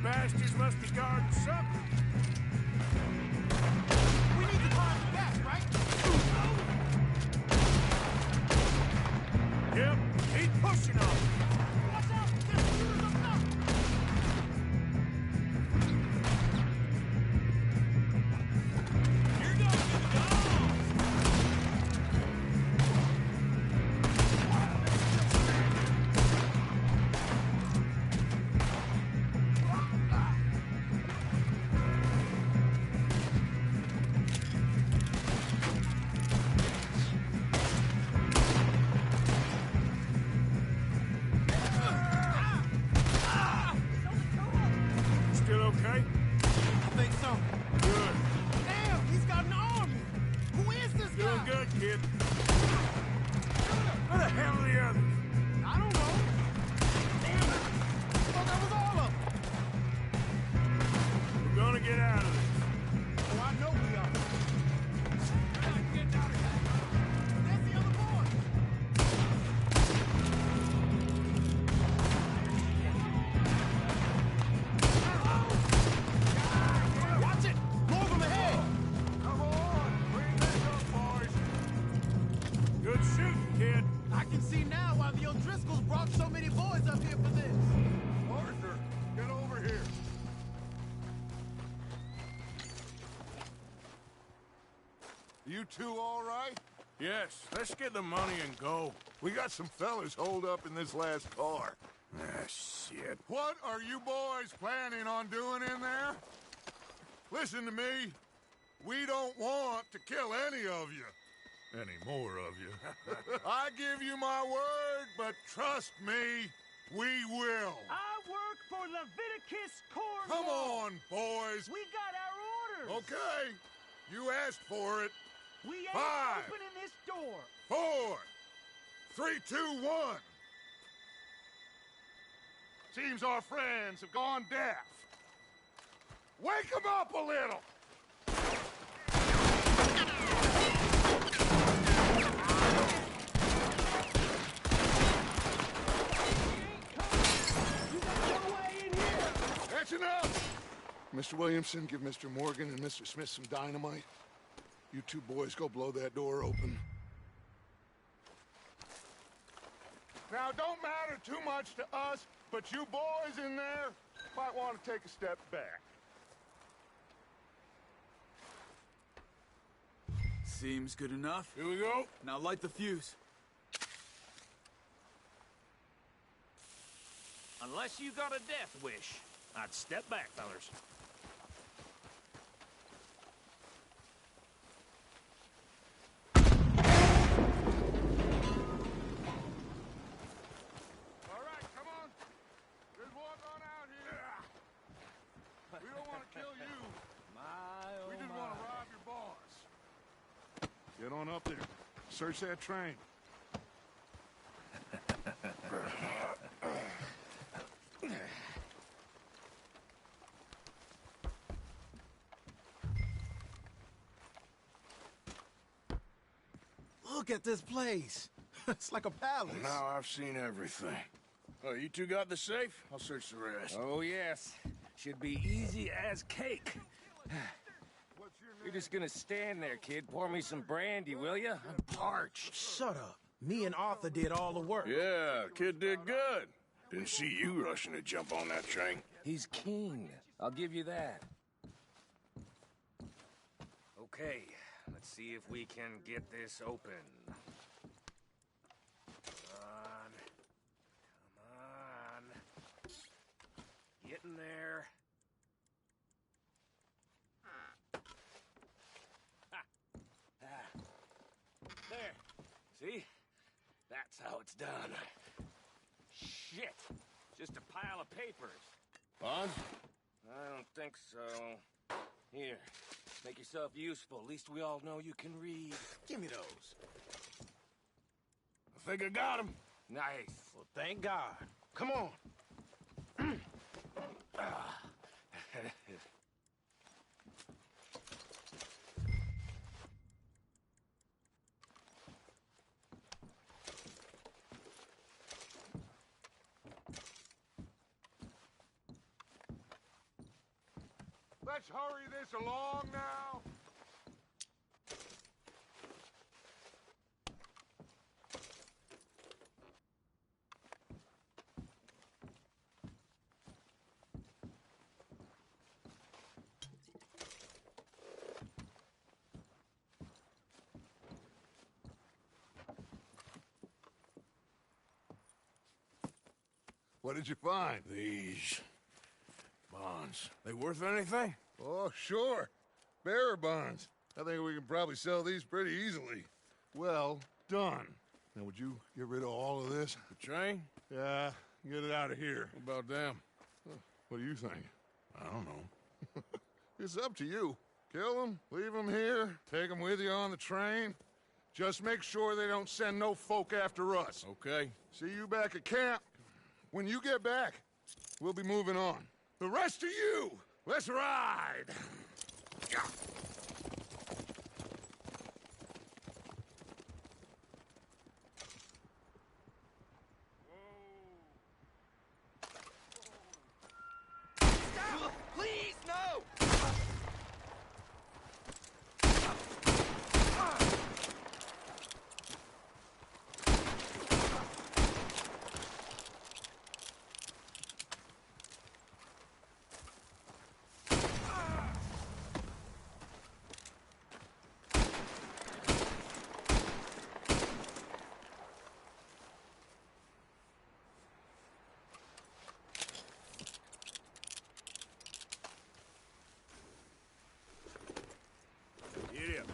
bastards must be guarding something. We need to climb the back, right? Yep, keep pushing on. Watch out! There's shooters up top! Here goes the dogs! Still okay? I think so. Good. Damn, he's got an army! Who is this Doing guy? good, kid. Where the hell are the others? I don't know. Damn it! Oh, that was all of them. We're gonna get out of this. Oh, I know we are. Get out of here. There's the other boy. Watch it! More of them ahead! Come on, bring this up, boys. Good shooting, kid. I can see now why the O'Driscolls brought so many boys up here for this. Arthur, get over here. You two all right? Yes, let's get the money and go. We got some fellas holed up in this last car. Ah, shit. What are you boys planning on doing in there? Listen to me. We don't want to kill any of you. Any more of you. I give you my word, but trust me, we will. I work for Leviticus Corps. Come on, boys. We got our orders. Okay. You asked for it. We ain't 5, opening this door. 4, 3, 2, 1. Seems our friends have gone deaf. Wake them up a little. That's enough. Mr. Williamson, give Mr. Morgan and Mr. Smith some dynamite. You two boys go blow that door open. Now, don't matter too much to us, but you boys in there might want to take a step back. Seems good enough. Here we go. Now light the fuse. Unless you got a death wish, I'd step back, fellers. All right, come on. Let's walk on out here. We don't want to kill you. We just want to rob your boss. Get on up there. Search that train. Look at this place. It's like a palace. Now I've seen everything. Oh, you two got the safe? I'll search the rest. Oh, yes. Should be easy as cake. You're just gonna stand there, kid. Pour me some brandy, will you? I'm parched. Shut up. Me and Arthur did all the work. Yeah, kid did good. Didn't see you rushing to jump on that train. He's keen. I'll give you that. Okay, let's see if we can get this open. Come on. Come on. Get in there. There. See? That's how it's done. Shit. Just a pile of papers. Bonds? I don't think so. Here. Make yourself useful. At least we all know you can read. Give me those. I think I got him. Nice. Well, thank God. Come on. Let's hurry this along now. What did you find? These bonds. They worth anything? Oh, sure. Bearer bonds. I think we can probably sell these pretty easily. Well done. Now, would you get rid of all of this? The train? Yeah, get it out of here. What about them? What do you think? I don't know. It's up to you. Kill them, leave them here, take them with you on the train. Just make sure they don't send no folk after us. Okay. See you back at camp. When you get back, we'll be moving on. The rest of you, let's ride! Yeah. Stop! Please, no! Get up.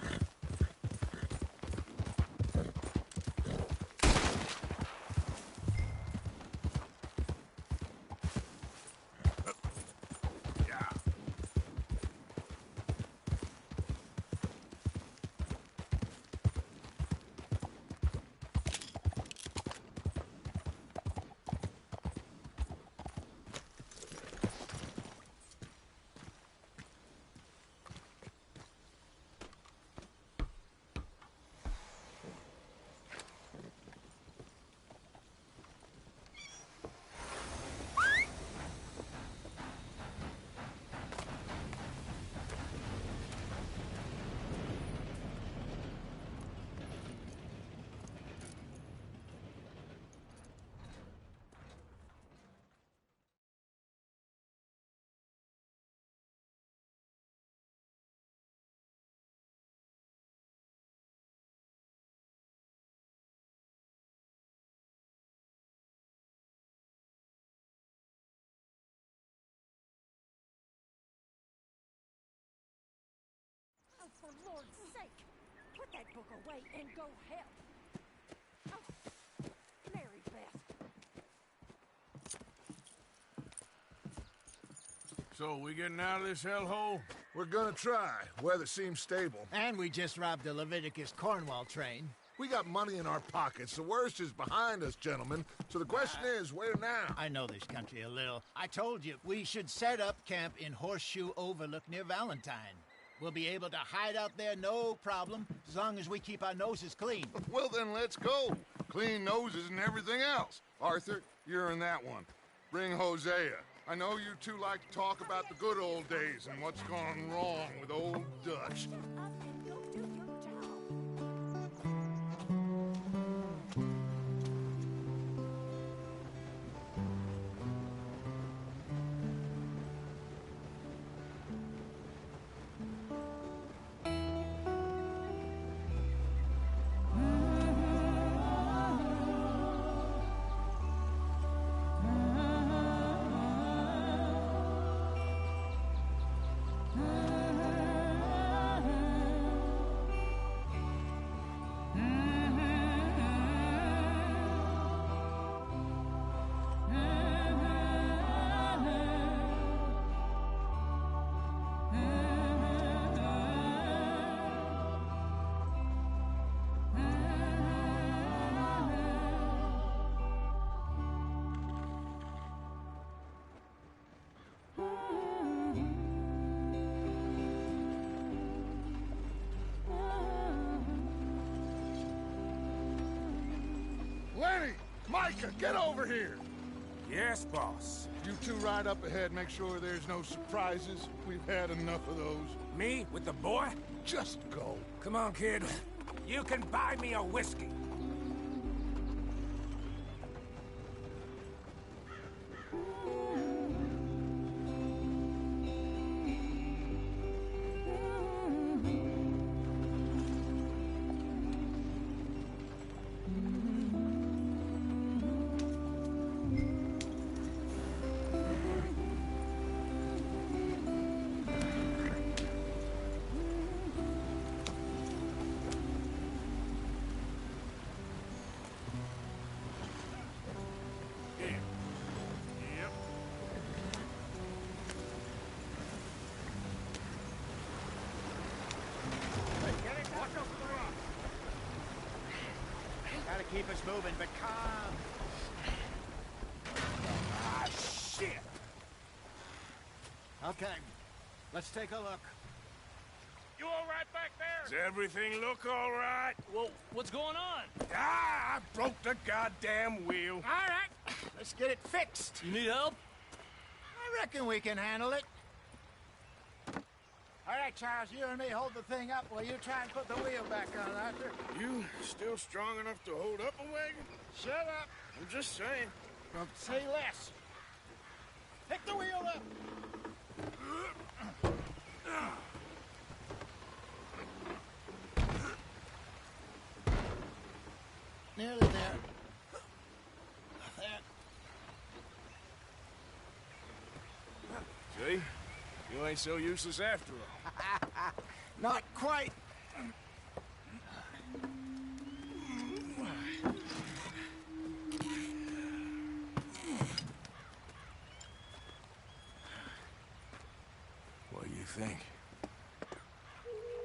Oh, for Lord's sake! Put that book away and go help! Oh, Mary Beth. So, we getting out of this hellhole? We're gonna try. Weather seems stable. And we just robbed the Leviticus Cornwall train. We got money in our pockets. The worst is behind us, gentlemen. So the question is, where now? I know this country a little. I told you, we should set up camp in Horseshoe Overlook near Valentine. We'll be able to hide out there no problem, as long as we keep our noses clean. Well, then let's go. Clean noses and everything else. Arthur, you're in that one. Bring Hosea. I know you two like to talk about the good old days and what's gone wrong with old Dutch. Up and go do your job. Lenny! Micah, get over here! Yes, boss. You two ride up ahead, make sure there's no surprises. We've had enough of those. Me with the boy? Just go. Come on, kid. You can buy me a whiskey. Gotta keep us moving, but calm. Ah, shit! Okay, let's take a look. You all right back there? Does everything look all right? Well, what's going on? Ah, I broke the goddamn wheel. All right, let's get it fixed. You need help? I reckon we can handle it. All right, Charles, you and me hold the thing up while you try and put the wheel back on, Arthur. You still strong enough to hold up a wagon? Shut up. I'm just saying. Don't say less. Pick the wheel up. Nearly there. See? You ain't so useless after all. Not quite. What do you think?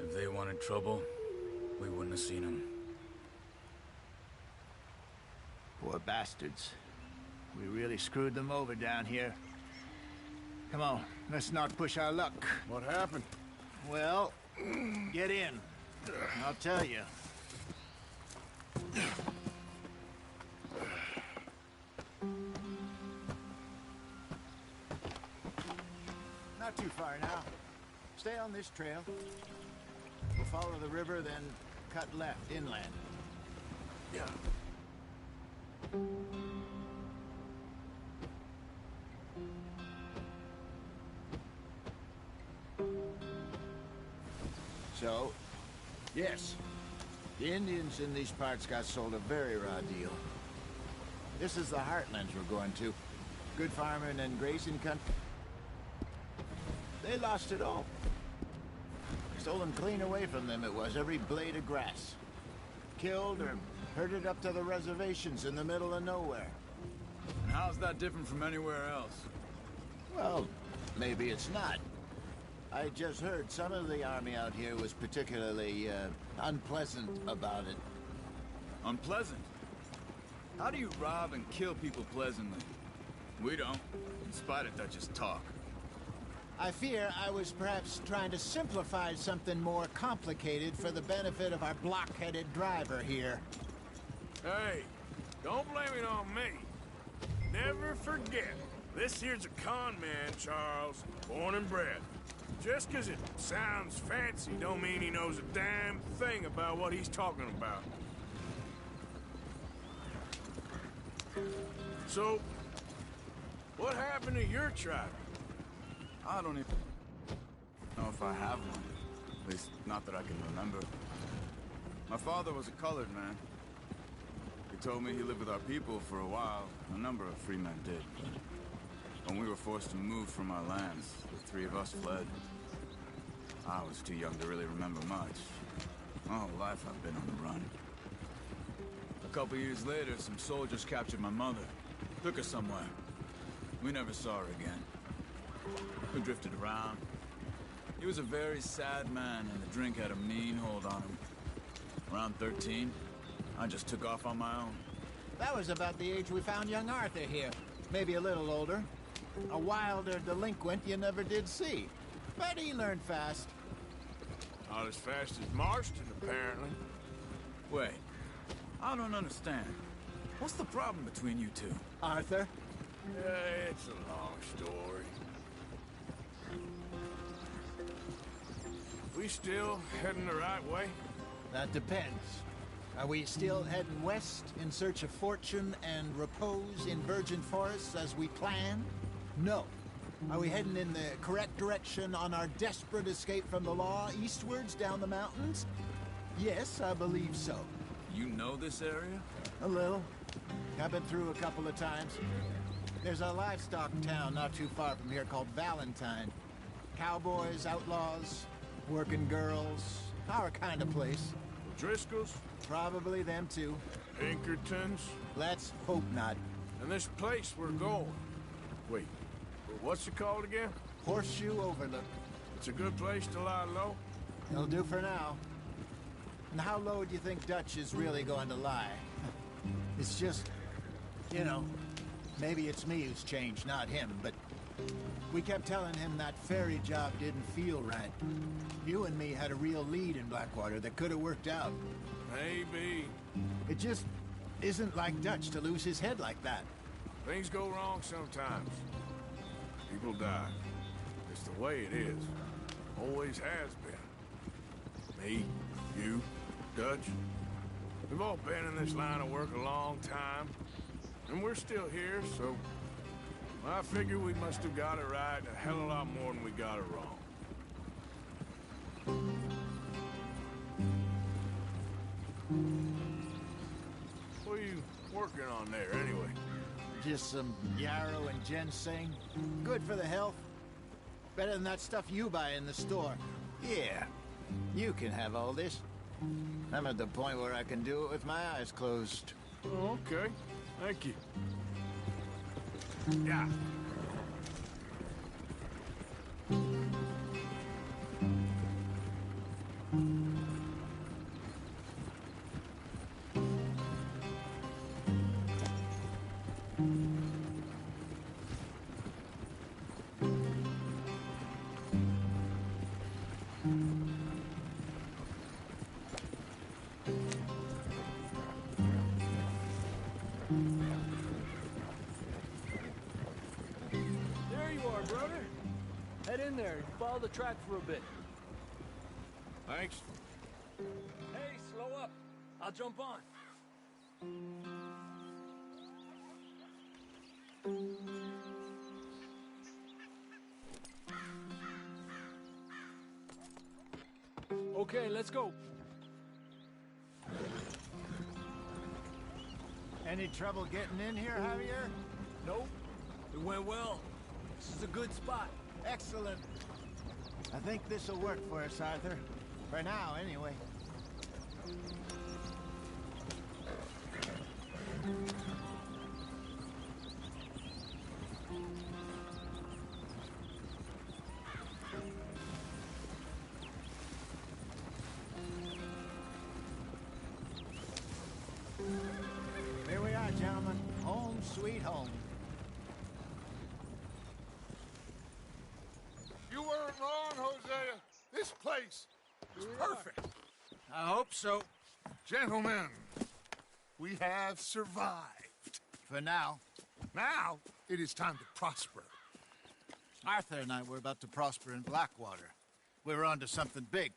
If they wanted trouble, we wouldn't have seen them. Poor bastards. We really screwed them over down here. Come on, let's not push our luck. What happened? Well, get in. I'll tell you. Not too far now. Stay on this trail. We'll follow the river, then cut left inland. Yeah. So, yes, the Indians in these parts got sold a very raw deal. This is the heartlands we're going to. Good farming and grazing country. They lost it all. Stolen clean away from them it was, every blade of grass. Killed or herded up to the reservations in the middle of nowhere. And how's that different from anywhere else? Well, maybe it's not. I just heard some of the army out here was particularly, unpleasant about it. Unpleasant? How do you rob and kill people pleasantly? We don't, in spite of Dutch's talk. I fear I was perhaps trying to simplify something more complicated for the benefit of our block-headed driver here. Hey, don't blame it on me. Never forget, this here's a con man, Charles, born and bred. Just 'cause it sounds fancy don't mean he knows a damn thing about what he's talking about. So, what happened to your tribe? I don't even know if I have one. At least, not that I can remember. My father was a colored man. He told me he lived with our people for a while. A number of free men did. When we were forced to move from our lands, the three of us fled. I was too young to really remember much. My whole life I've been on the run. A couple years later, some soldiers captured my mother. Took her somewhere. We never saw her again. We drifted around. He was a very sad man, and the drink had a mean hold on him. Around 13, I just took off on my own. That was about the age we found young Arthur here. Maybe a little older. A wilder delinquent you never did see. But he learned fast. Not as fast as Marston, apparently. Wait, I don't understand. What's the problem between you two? Arthur, It's a long story. We still heading the right way? That depends. Are we still heading west in search of fortune and repose in virgin forests as we planned? No. Are we heading in the correct direction on our desperate escape from the law eastwards down the mountains? Yes, I believe so. You know this area? A little. I've been through a couple of times. There's a livestock town not too far from here called Valentine. Cowboys, outlaws, working girls, our kind of place. Driscoll's? Probably them too. Pinkertons? Let's hope not. And this place we're going. Wait, what's it called again? Horseshoe Overlook. It's a good place to lie low? It'll do for now. And how low do you think Dutch is really going to lie? It's just, you know, maybe it's me who's changed, not him, but we kept telling him that ferry job didn't feel right. You and me had a real lead in Blackwater that could have worked out. Maybe. It just isn't like Dutch to lose his head like that. Things go wrong sometimes. People die. It's the way it is. Always has been. Me, you, Dutch. We've all been in this line of work a long time. And we're still here, so I figure we must have got it right a hell of a lot more than we got it wrong. What are you working on there, anyway? Just some yarrow and ginseng. Good for the health. Better than that stuff you buy in the store. Yeah, you can have all this. I'm at the point where I can do it with my eyes closed. Oh, okay. Thank you. Yeah. There you are, brother. Head in there and follow the track for a bit. Thanks. Hey, slow up. I'll jump on. Okay, let's go. Any trouble getting in here, Javier? Nope. It went well. This is a good spot. Excellent. I think this'll work for us, Arthur. For now, anyway. Here we are, gentlemen. Home sweet home. You weren't wrong, Hosea. This place is perfect. I hope so. Gentlemen, we have survived. For now. Now, it is time to prosper. Arthur and I were about to prosper in Blackwater. We were onto something big.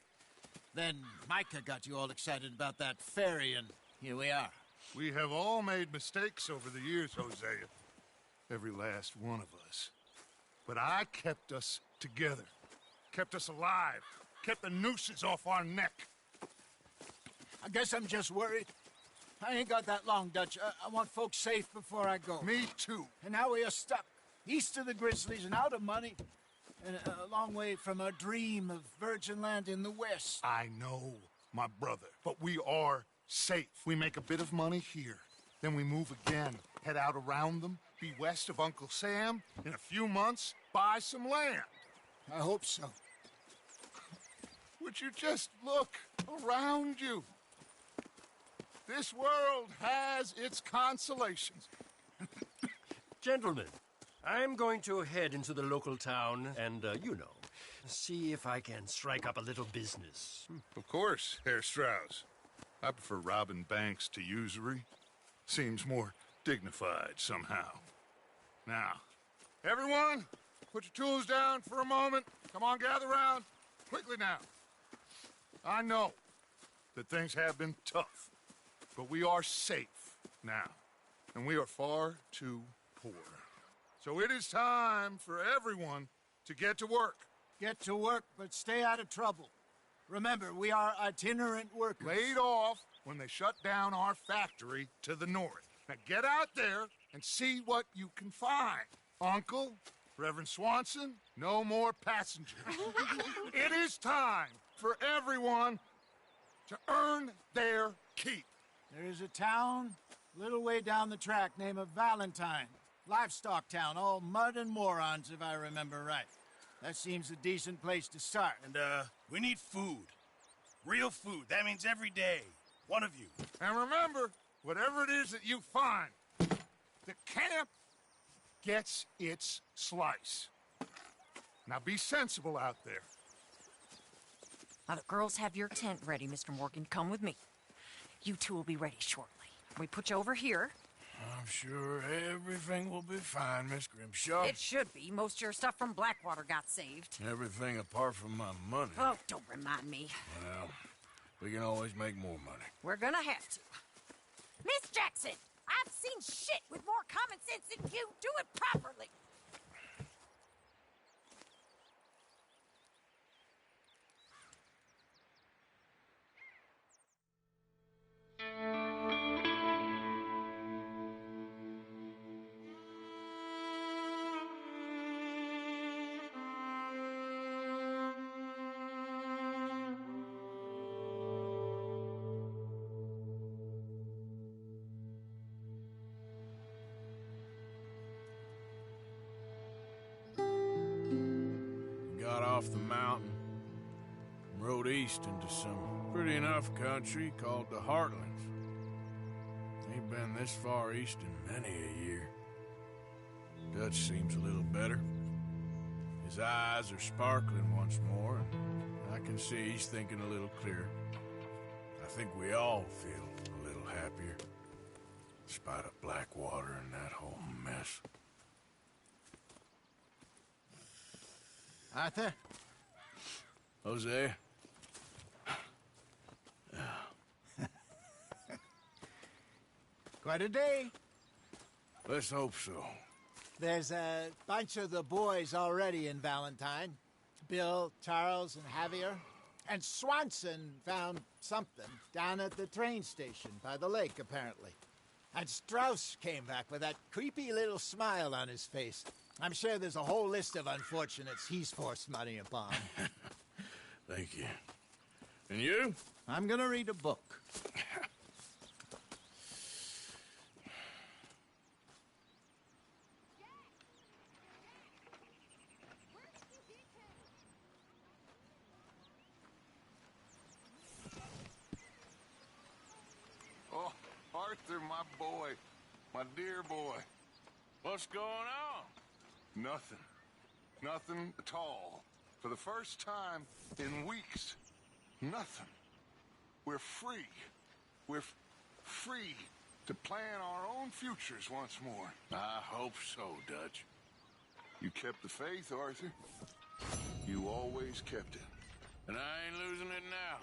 Then Micah got you all excited about that ferry, and here we are. We have all made mistakes over the years, Hosea. Every last one of us. But I kept us together. Kept us alive. Kept the nooses off our neck. I guess I'm just worried. I ain't got that long, Dutch. I want folks safe before I go. Me too. And now we are stuck. East of the Grizzlies and out of money. And a long way from our dream of virgin land in the west. I know, my brother. But we are safe. We make a bit of money here. Then we move again. Head out around them. Be west of Uncle Sam. In a few months, buy some land. I hope so. Would you just look around you? This world has its consolations. Gentlemen, I'm going to head into the local town and, you know, see if I can strike up a little business. Of course, Herr Strauss. I prefer robbing banks to usury. Seems more dignified somehow. Now, everyone, put your tools down for a moment. Come on, gather round. Quickly now. I know that things have been tough, but we are safe now, and we are far too poor. So it is time for everyone to get to work. Get to work, but stay out of trouble. Remember, we are itinerant workers. Laid off when they shut down our factory to the north. Now get out there and see what you can find. Uncle, Reverend Swanson, no more passengers. It is time for everyone to earn their keep. There is a town a little way down the track named Valentine. Livestock town, all mud and morons, if I remember right. That seems a decent place to start. And, we need food. Real food. That means every day. One of you. And remember, whatever it is that you find, the camp gets its slice. Now be sensible out there. Now the girls have your tent ready, Mr. Morgan. Come with me. You two will be ready shortly. We put you over here. I'm sure everything will be fine, Miss Grimshaw. It should be. Most of your stuff from Blackwater got saved. Everything apart from my money. Oh, don't remind me. Well, we can always make more money. We're gonna have to. Miss Jackson, I've seen shit with more common sense than you. Do it properly. Got off the mountain and rode east into some pretty enough country called the Heartlands. Ain't been this far east in many a year. Dutch seems a little better. His eyes are sparkling once more, and I can see he's thinking a little clearer. I think we all feel a little happier, in spite of Blackwater and that whole mess. Arthur? Jose? Quite a day. Let's hope so. There's a bunch of the boys already in Valentine. Bill, Charles, and Javier. And Swanson found something down at the train station by the lake, apparently. And Strauss came back with that creepy little smile on his face. I'm sure there's a whole list of unfortunates he's forced money upon. Thank you. And you? I'm gonna read a book. Oh, Arthur, my boy. My dear boy. What's going on? Nothing. Nothing at all. For the first time in weeks. Nothing. We're free. We're free to plan our own futures once more. I hope so, Dutch. You kept the faith, Arthur. You always kept it. And I ain't losing it now.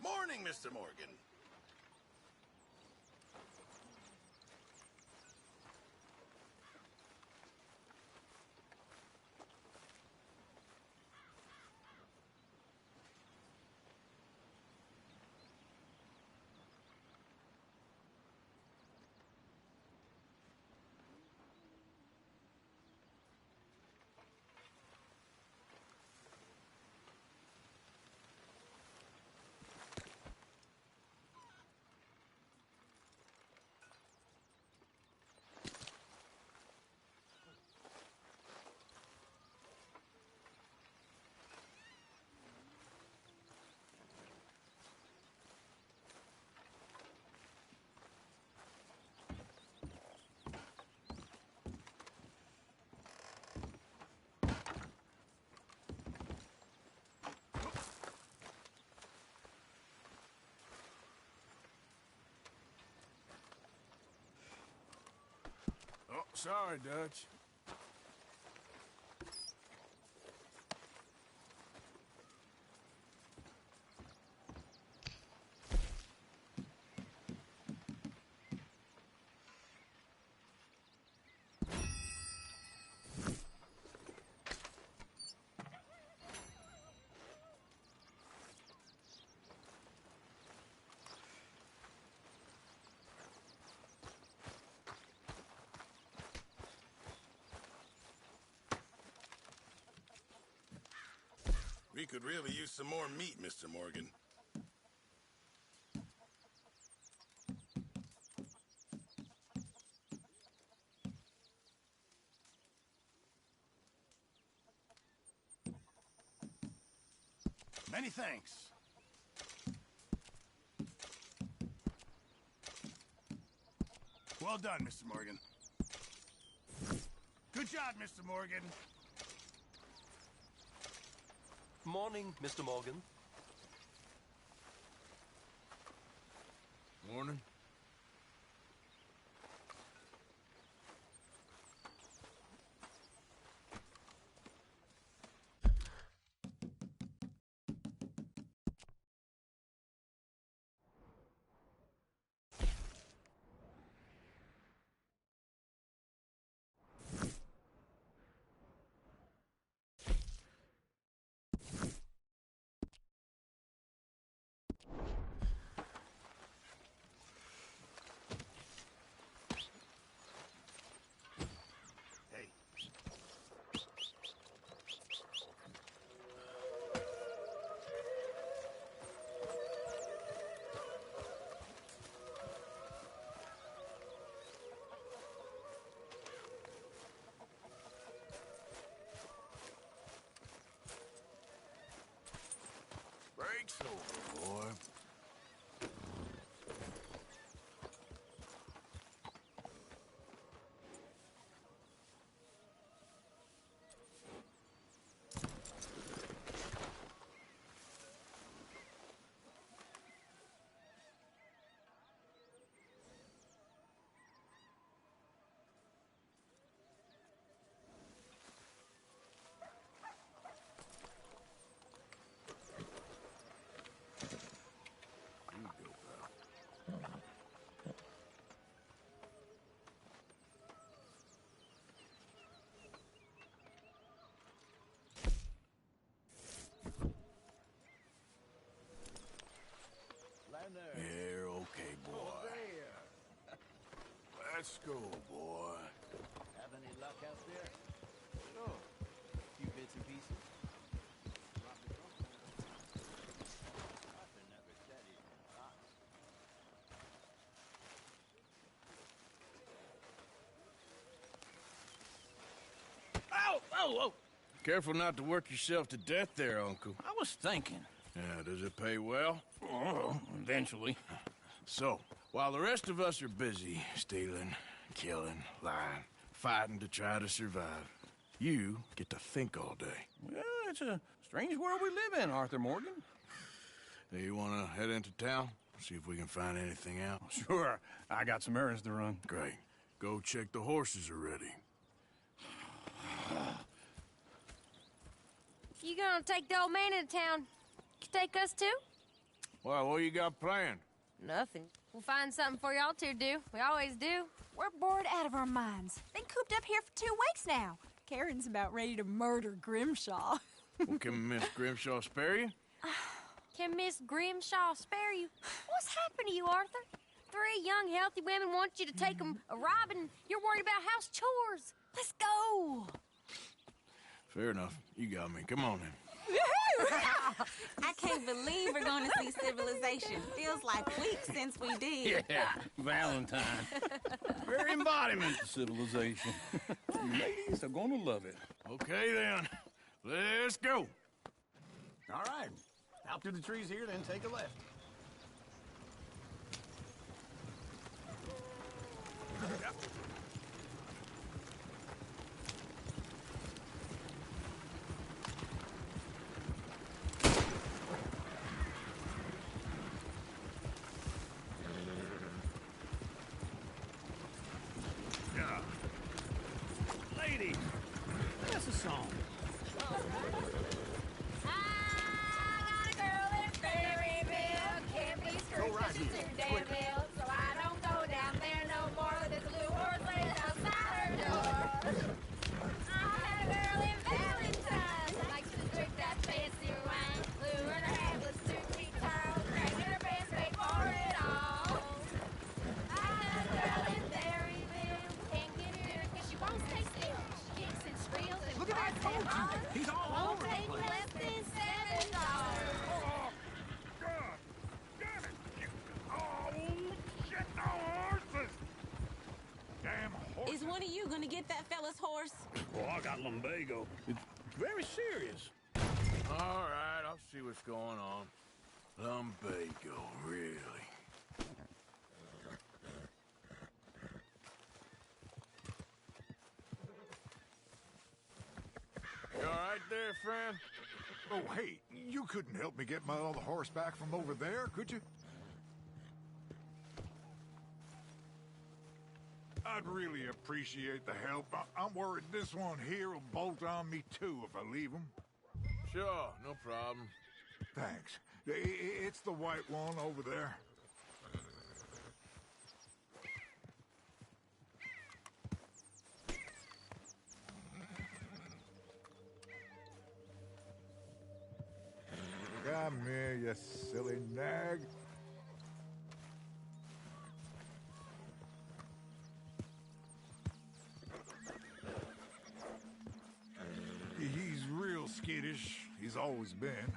Morning, Mr. Morgan. Sorry, Dutch. We could really use some more meat, Mr. Morgan. Many thanks. Well done, Mr. Morgan. Good job, Mr. Morgan. Morning, Mr. Morgan. Morning. Break's over, boy. You're okay, boy. Let's go, boy. Have any luck out there? Sure. A few bits and pieces. Arthur never said he'd been lost. Ow! Oh, oh! Careful not to work yourself to death there, Uncle. I was thinking. Yeah, does it pay well? Oh, eventually. So, while the rest of us are busy stealing, killing, lying, fighting to try to survive, you get to think all day. Well, it's a strange world we live in, Arthur Morgan. Hey, you want to head into town? See if we can find anything out? Sure. I got some errands to run. Great. Go check the horses are ready. You gonna take the old man into town? You take us too? Well, what you got planned? Nothing. We'll find something for y'all to do. We always do. We're bored out of our minds. Been cooped up here for 2 weeks now. Karen's about ready to murder Grimshaw. Well, can Miss Grimshaw spare you? Can Miss Grimshaw spare you? What's happened to you, Arthur? 3 young, healthy women want you to take them a robbing. You're worried about house chores. Let's go. Fair enough. You got me. Come on then. I can't believe we're going to see civilization. Feels like weeks since we did. Yeah, Valentine. Very embodiment of civilization. Ladies are gonna love it. Okay then. Let's go. All right. Out through the trees here, then take a left. horse? Oh, I got lumbago. It's very serious. All right, I'll see what's going on. Lumbago, really? You all right there, friend? Oh, hey, you couldn't help me get my other horse back from over there, could you? I'd really appreciate the help. I'm worried this one here will bolt on me too if I leave him. Sure, no problem. Thanks. It's the white one over there. Come here, you silly nag. He's real skittish. He's always been.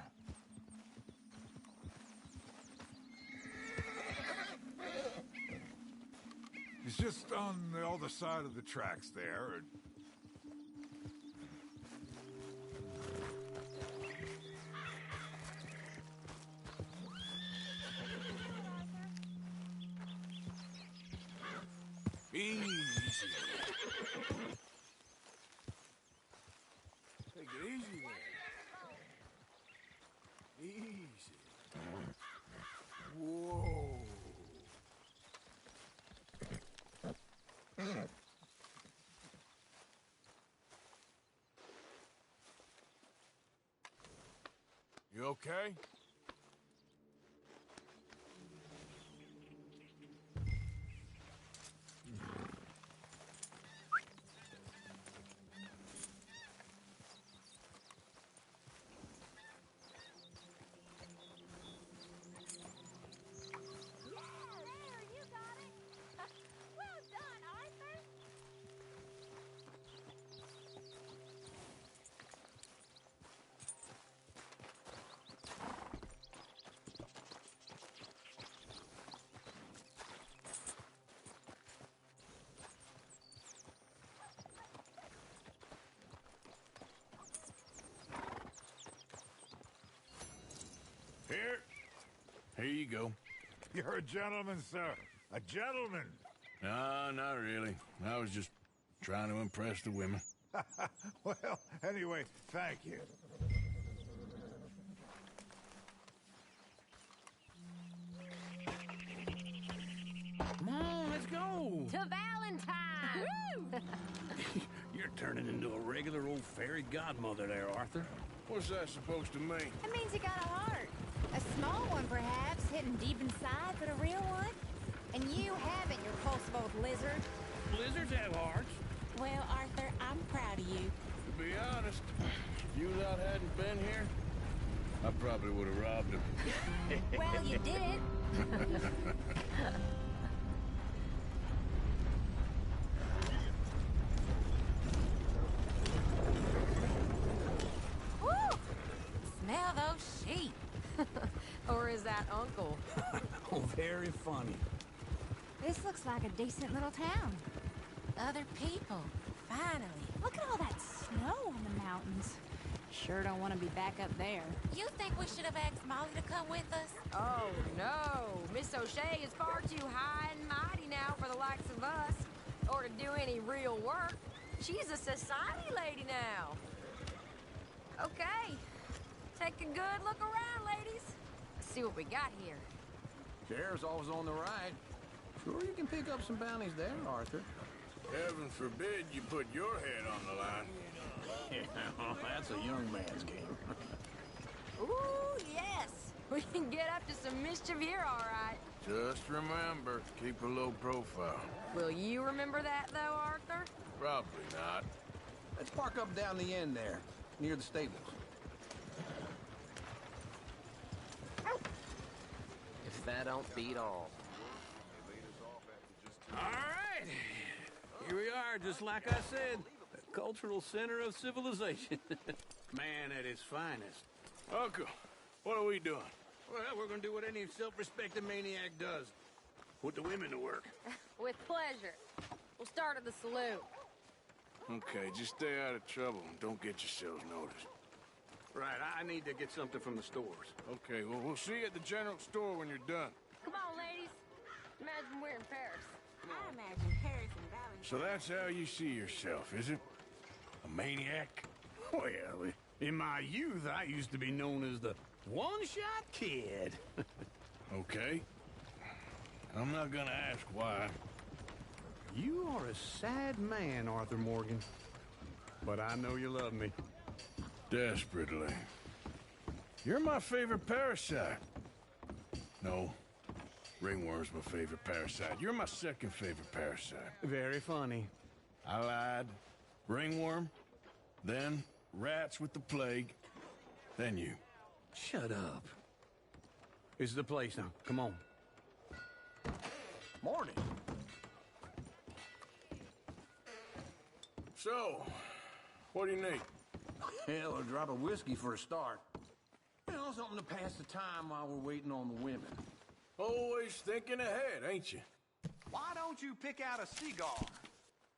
He's just on the other side of the tracks there. Easy. Take it easy there. Easy. Whoa. You okay? Here you go. You're a gentleman, sir. A gentleman. No, not really. I was just trying to impress the women. Well, anyway, thank you. Come on, let's go. To Valentine! You're turning into a regular old fairy godmother there, Arthur. What's that supposed to mean? It means you got a heart. A small one, perhaps, hidden deep inside, but a real one. And you haven't, you repulsive old lizard. Lizards have hearts. Well, Arthur, I'm proud of you. To be honest, if you lot hadn't been here, I probably would have robbed him. Well, you did. Woo! Smell those sheep. Or is that Uncle? Oh, very funny. This looks like a decent little town. Other people. Finally. Look at all that snow on the mountains. Sure don't want to be back up there. You think we should have asked Molly to come with us? Oh, no. Miss O'Shea is far too high and mighty now for the likes of us. Or to do any real work. She's a society lady now. Okay. Take a good look around, ladies. See what we got here. Sheriff's always on the right. Sure you can pick up some bounties there, Arthur. Heaven forbid you put your head on the line. Yeah, that's a young man's game. Ooh, yes. We can get up to some mischief here, all right. Just remember, keep a low profile. Will you remember that, though, Arthur? Probably not. Let's park up down the end there, near the stables. If that don't beat all. All right. Here we are, just like I said. The cultural center of civilization. Man at his finest. Uncle, what are we doing? Well, we're gonna do what any self-respecting maniac does. Put the women to work. With pleasure. We'll start at the saloon. Okay, just stay out of trouble and don't get yourselves noticed. Right, I need to get something from the stores. Okay, well, we'll see you at the general store when you're done. Come on, ladies. Imagine we're in Paris. I imagine Paris and Valentine. So that's how you see yourself, is it? A maniac? Well, in my youth, I used to be known as the one-shot kid. Okay. I'm not gonna ask why. You are a sad man, Arthur Morgan. But I know you love me. Desperately. You're my favorite parasite. No. Ringworm's my favorite parasite. You're my second favorite parasite. Very funny. I lied. Ringworm, then rats with the plague, then you. Shut up. This is the place now. Come on. Morning. So, what do you need? Hell, a drop of whiskey for a start. You know, something to pass the time while we're waiting on the women. Always thinking ahead, ain't you? Why don't you pick out a cigar?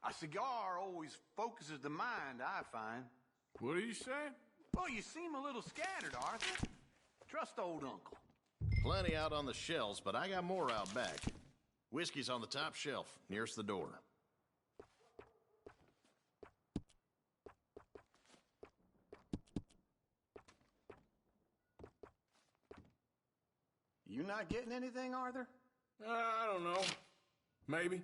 A cigar always focuses the mind, I find. What are you saying? Well, you seem a little scattered, Arthur. Trust old uncle. Plenty out on the shelves, but I got more out back. Whiskey's on the top shelf, nearest the door. You not getting anything, Arthur? I don't know. Maybe.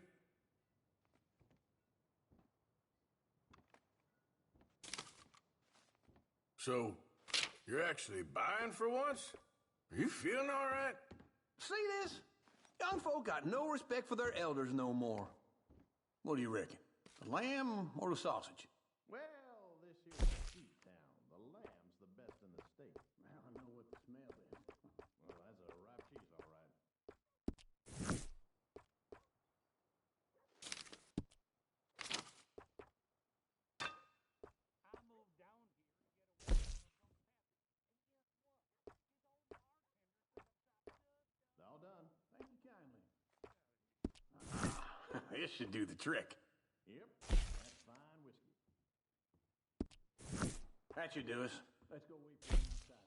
So, you're actually buying for once? Are you feeling all right? See this? Young folk got no respect for their elders no more. What do you reckon? The lamb or the sausage? Well, this here's a sheep town. The lamb's the best in the state. Well, I know what the smell is. Well, that's a ripe cheese, all right. It's all done. Thank you kindly. This should do the trick. Yep, that's fine whiskey. That should do us. Let's go wait for him outside.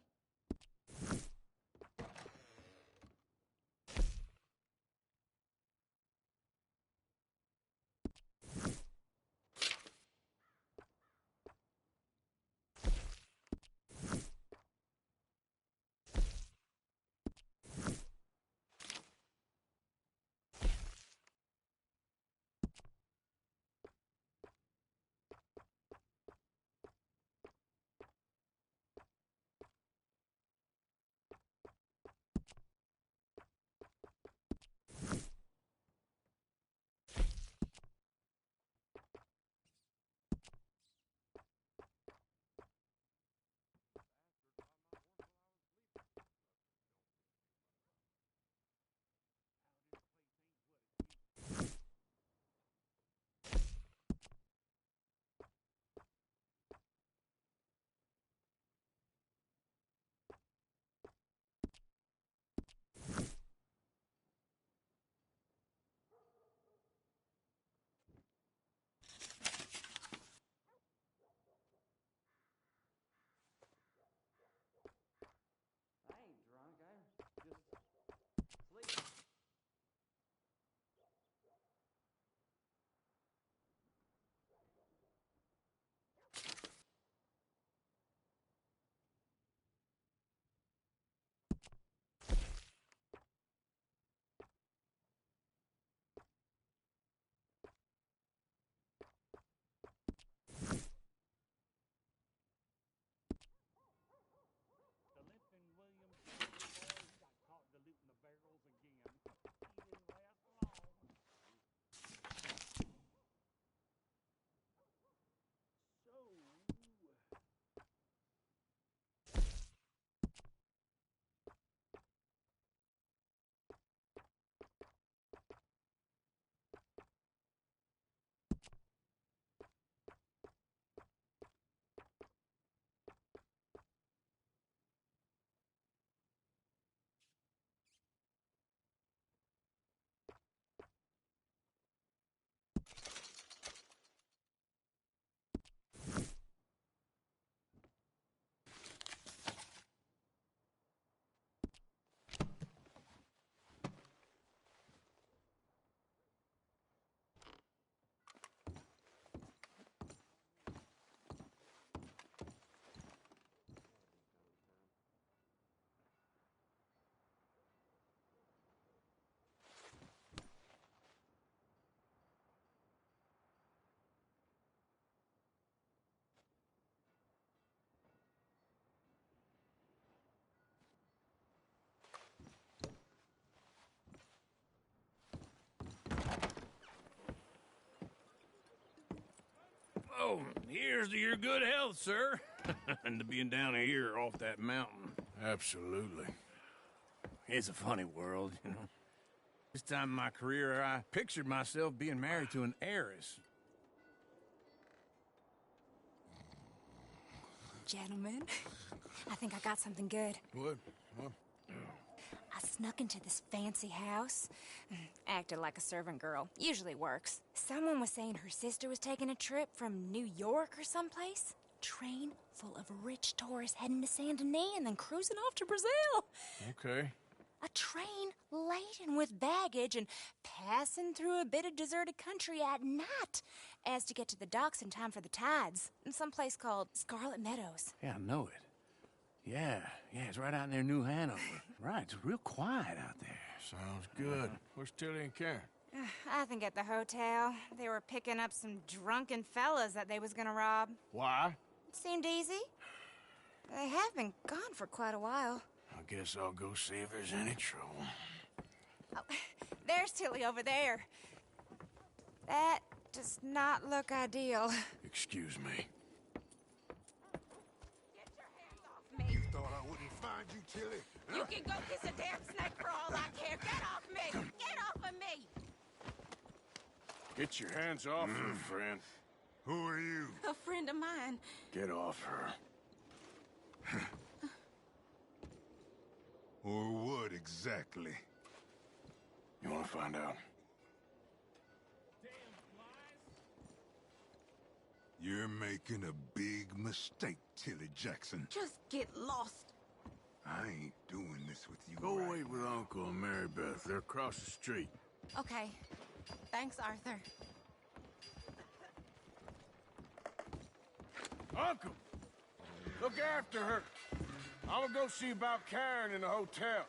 So, here's to your good health, sir. And to being down here off that mountain. Absolutely. It's a funny world, you know. This time in my career, I pictured myself being married to an heiress. Gentlemen, I think I got something good. What? I snuck into this fancy house. Acted like a servant girl. Usually works. Someone was saying her sister was taking a trip from New York or someplace. Train full of rich tourists heading to Saint Denis and then cruising off to Brazil. Okay. A train laden with baggage and passing through a bit of deserted country at night as to get to the docks in time for the tides in some place called Scarlet Meadows. Yeah, I know it. Yeah, it's right out near New Hanover. Right, it's real quiet out there. Sounds good. Where's Tilly and Karen? I think at the hotel. They were picking up some drunken fellas that they was gonna rob. Why? It seemed easy. They have been gone for quite a while. I guess I'll go see if there's any trouble. Oh, there's Tilly over there. That does not look ideal. Excuse me. Get your hands off me. You thought I wouldn't find you, Tilly? Huh? You can go kiss a damn snake for all I care. Get off me! Get off of me! Get your hands off her, friend. Who are you? A friend of mine. Get off her. Or what exactly? You want to find out? You're making a big mistake, Tilly Jackson. Just get lost. I ain't doing this with you. Go right wait with now. Uncle and Mary Beth. They're across the street. Okay. Thanks, Arthur. Uncle! Look after her. I'm gonna go see about Karen in the hotel.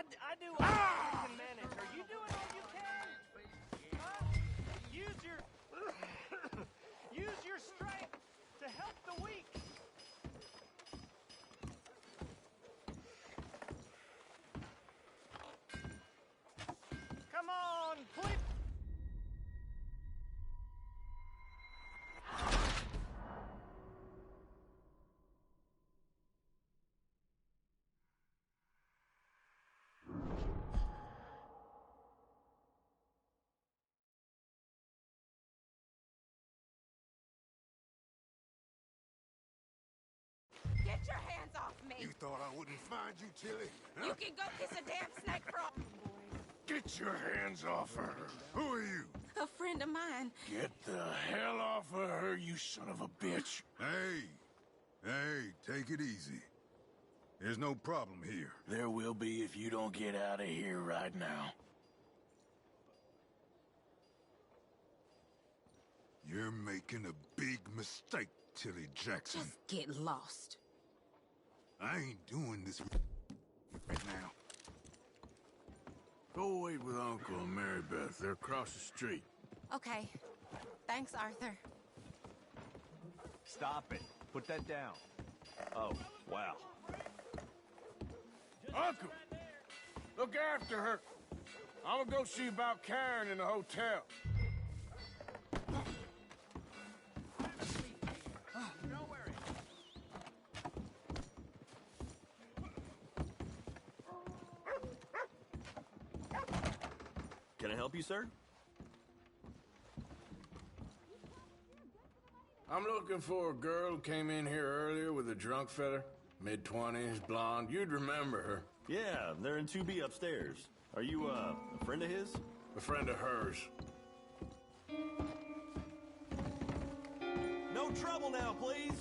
I do all I can manage. Are you doing all you can? Huh? Use your strength to help the weak. Come on, please. Get your hands off me! You thought I wouldn't find you, Tilly? Huh? You can go kiss a damn snake for all... Get your hands off her. Who are you? A friend of mine. Get the hell off of her, you son of a bitch. Hey, take it easy. There's no problem here. There will be if you don't get out of here right now. You're making a big mistake, Tilly Jackson. Just get lost. I ain't doing this right now. Go wait with Uncle and Mary Beth. They're across the street. Okay. Thanks, Arthur. Stop it. Put that down. Oh, wow. Uncle! Look after her. I'm gonna go see about Karen in the hotel. help you, sir? I'm looking for a girl who came in here earlier with a drunk fella. Mid-20s, blonde. You'd remember her. Yeah, they're in 2B upstairs. Are you, a friend of his? A friend of hers. No trouble now, please!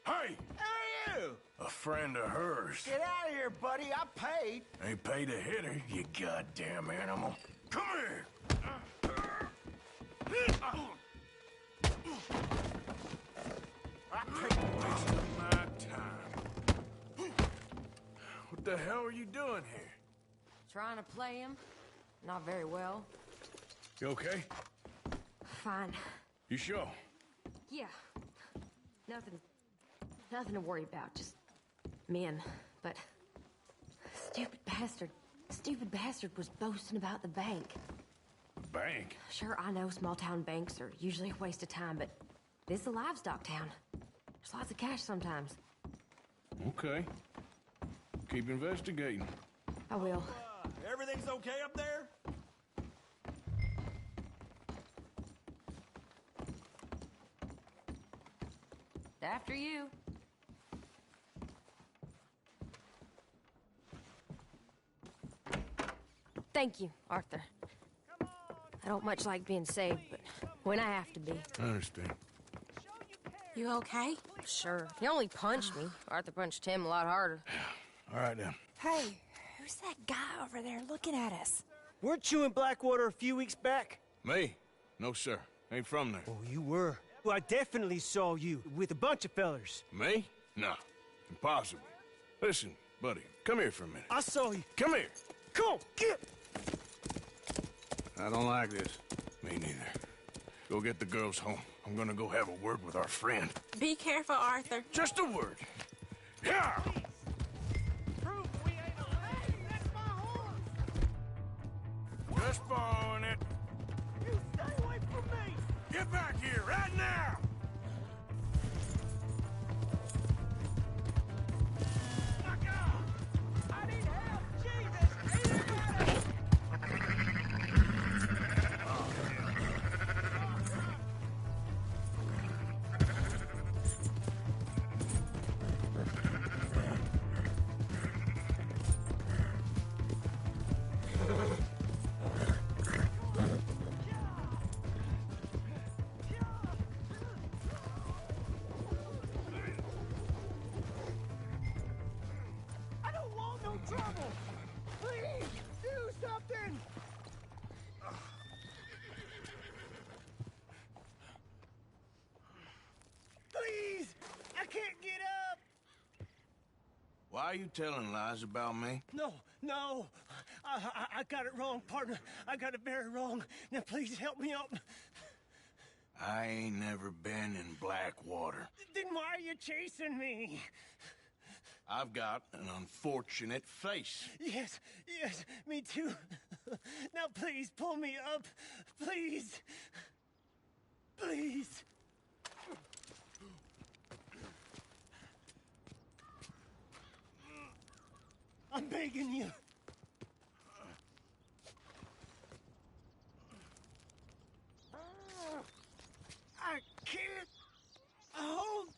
Hey! A friend of hers. Get out of here, buddy. I paid. Ain't paid to hit her, you goddamn animal. Come here! Wasting my time. What the hell are you doing here? Trying to play him. Not very well. You okay? Fine. You sure? Yeah. Nothing to worry about. Just men. But stupid bastard was boasting about the bank. Bank? Sure, I know small town banks are usually a waste of time, but this is a livestock town. There's lots of cash sometimes. Okay. Keep investigating. I will. Everything's okay up there? After you. Thank you, Arthur. I don't much like being saved, but when I have to be. I understand. You okay? Sure. He only punched me. Arthur punched him a lot harder. All right, then. Hey, who's that guy over there looking at us? Weren't you in Blackwater a few weeks back? Me? No, sir. Ain't from there. Oh, you were. Well, I definitely saw you with a bunch of fellers. Me? No. Impossible. Listen, buddy, come here for a minute. I saw you. Come here. Come on, get! I don't like this. Me neither. Go get the girls home. I'm gonna go have a word with our friend. Be careful, Arthur. Just a word. Yeah! Just borrowing it. You stay away from me! Get back here right now! I need help! Jesus! Anybody! I don't want no trouble! Please, do something! Please! I can't get up! Why are you telling lies about me? No. I got it wrong, partner. I got it very wrong. Now please help me up. I ain't never been in Blackwater. Then why are you chasing me? I've got an unfortunate face. Yes, me too. Now please pull me up. Please. Please. I'm begging you. I can't hold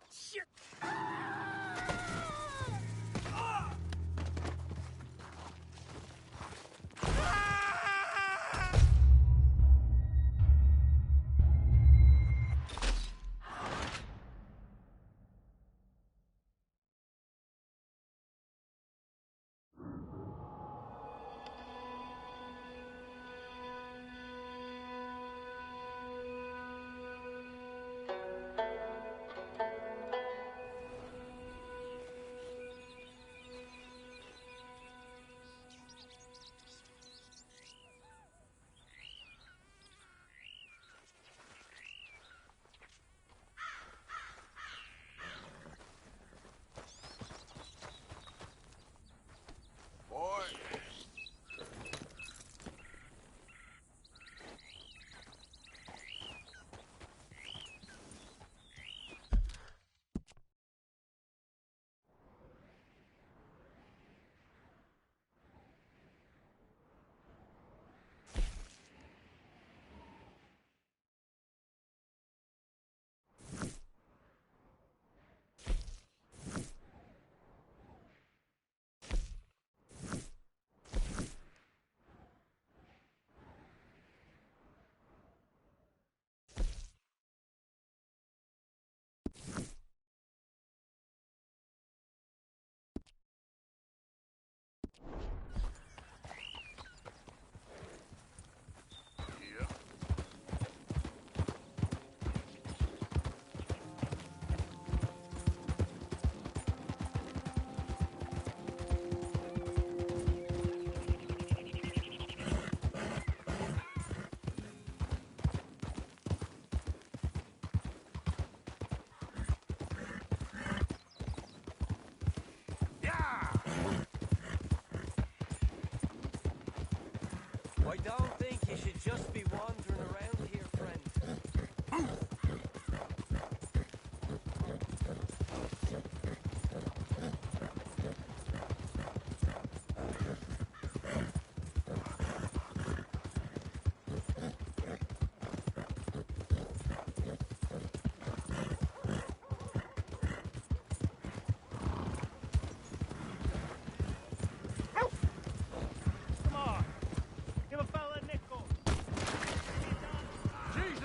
shit.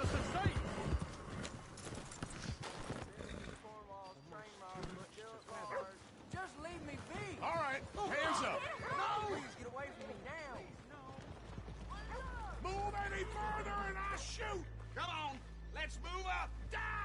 us a safe. Just leave me be! All right, hands up. No! Please get away from me now! Move any further and I shoot. Come on, let's move up. Die!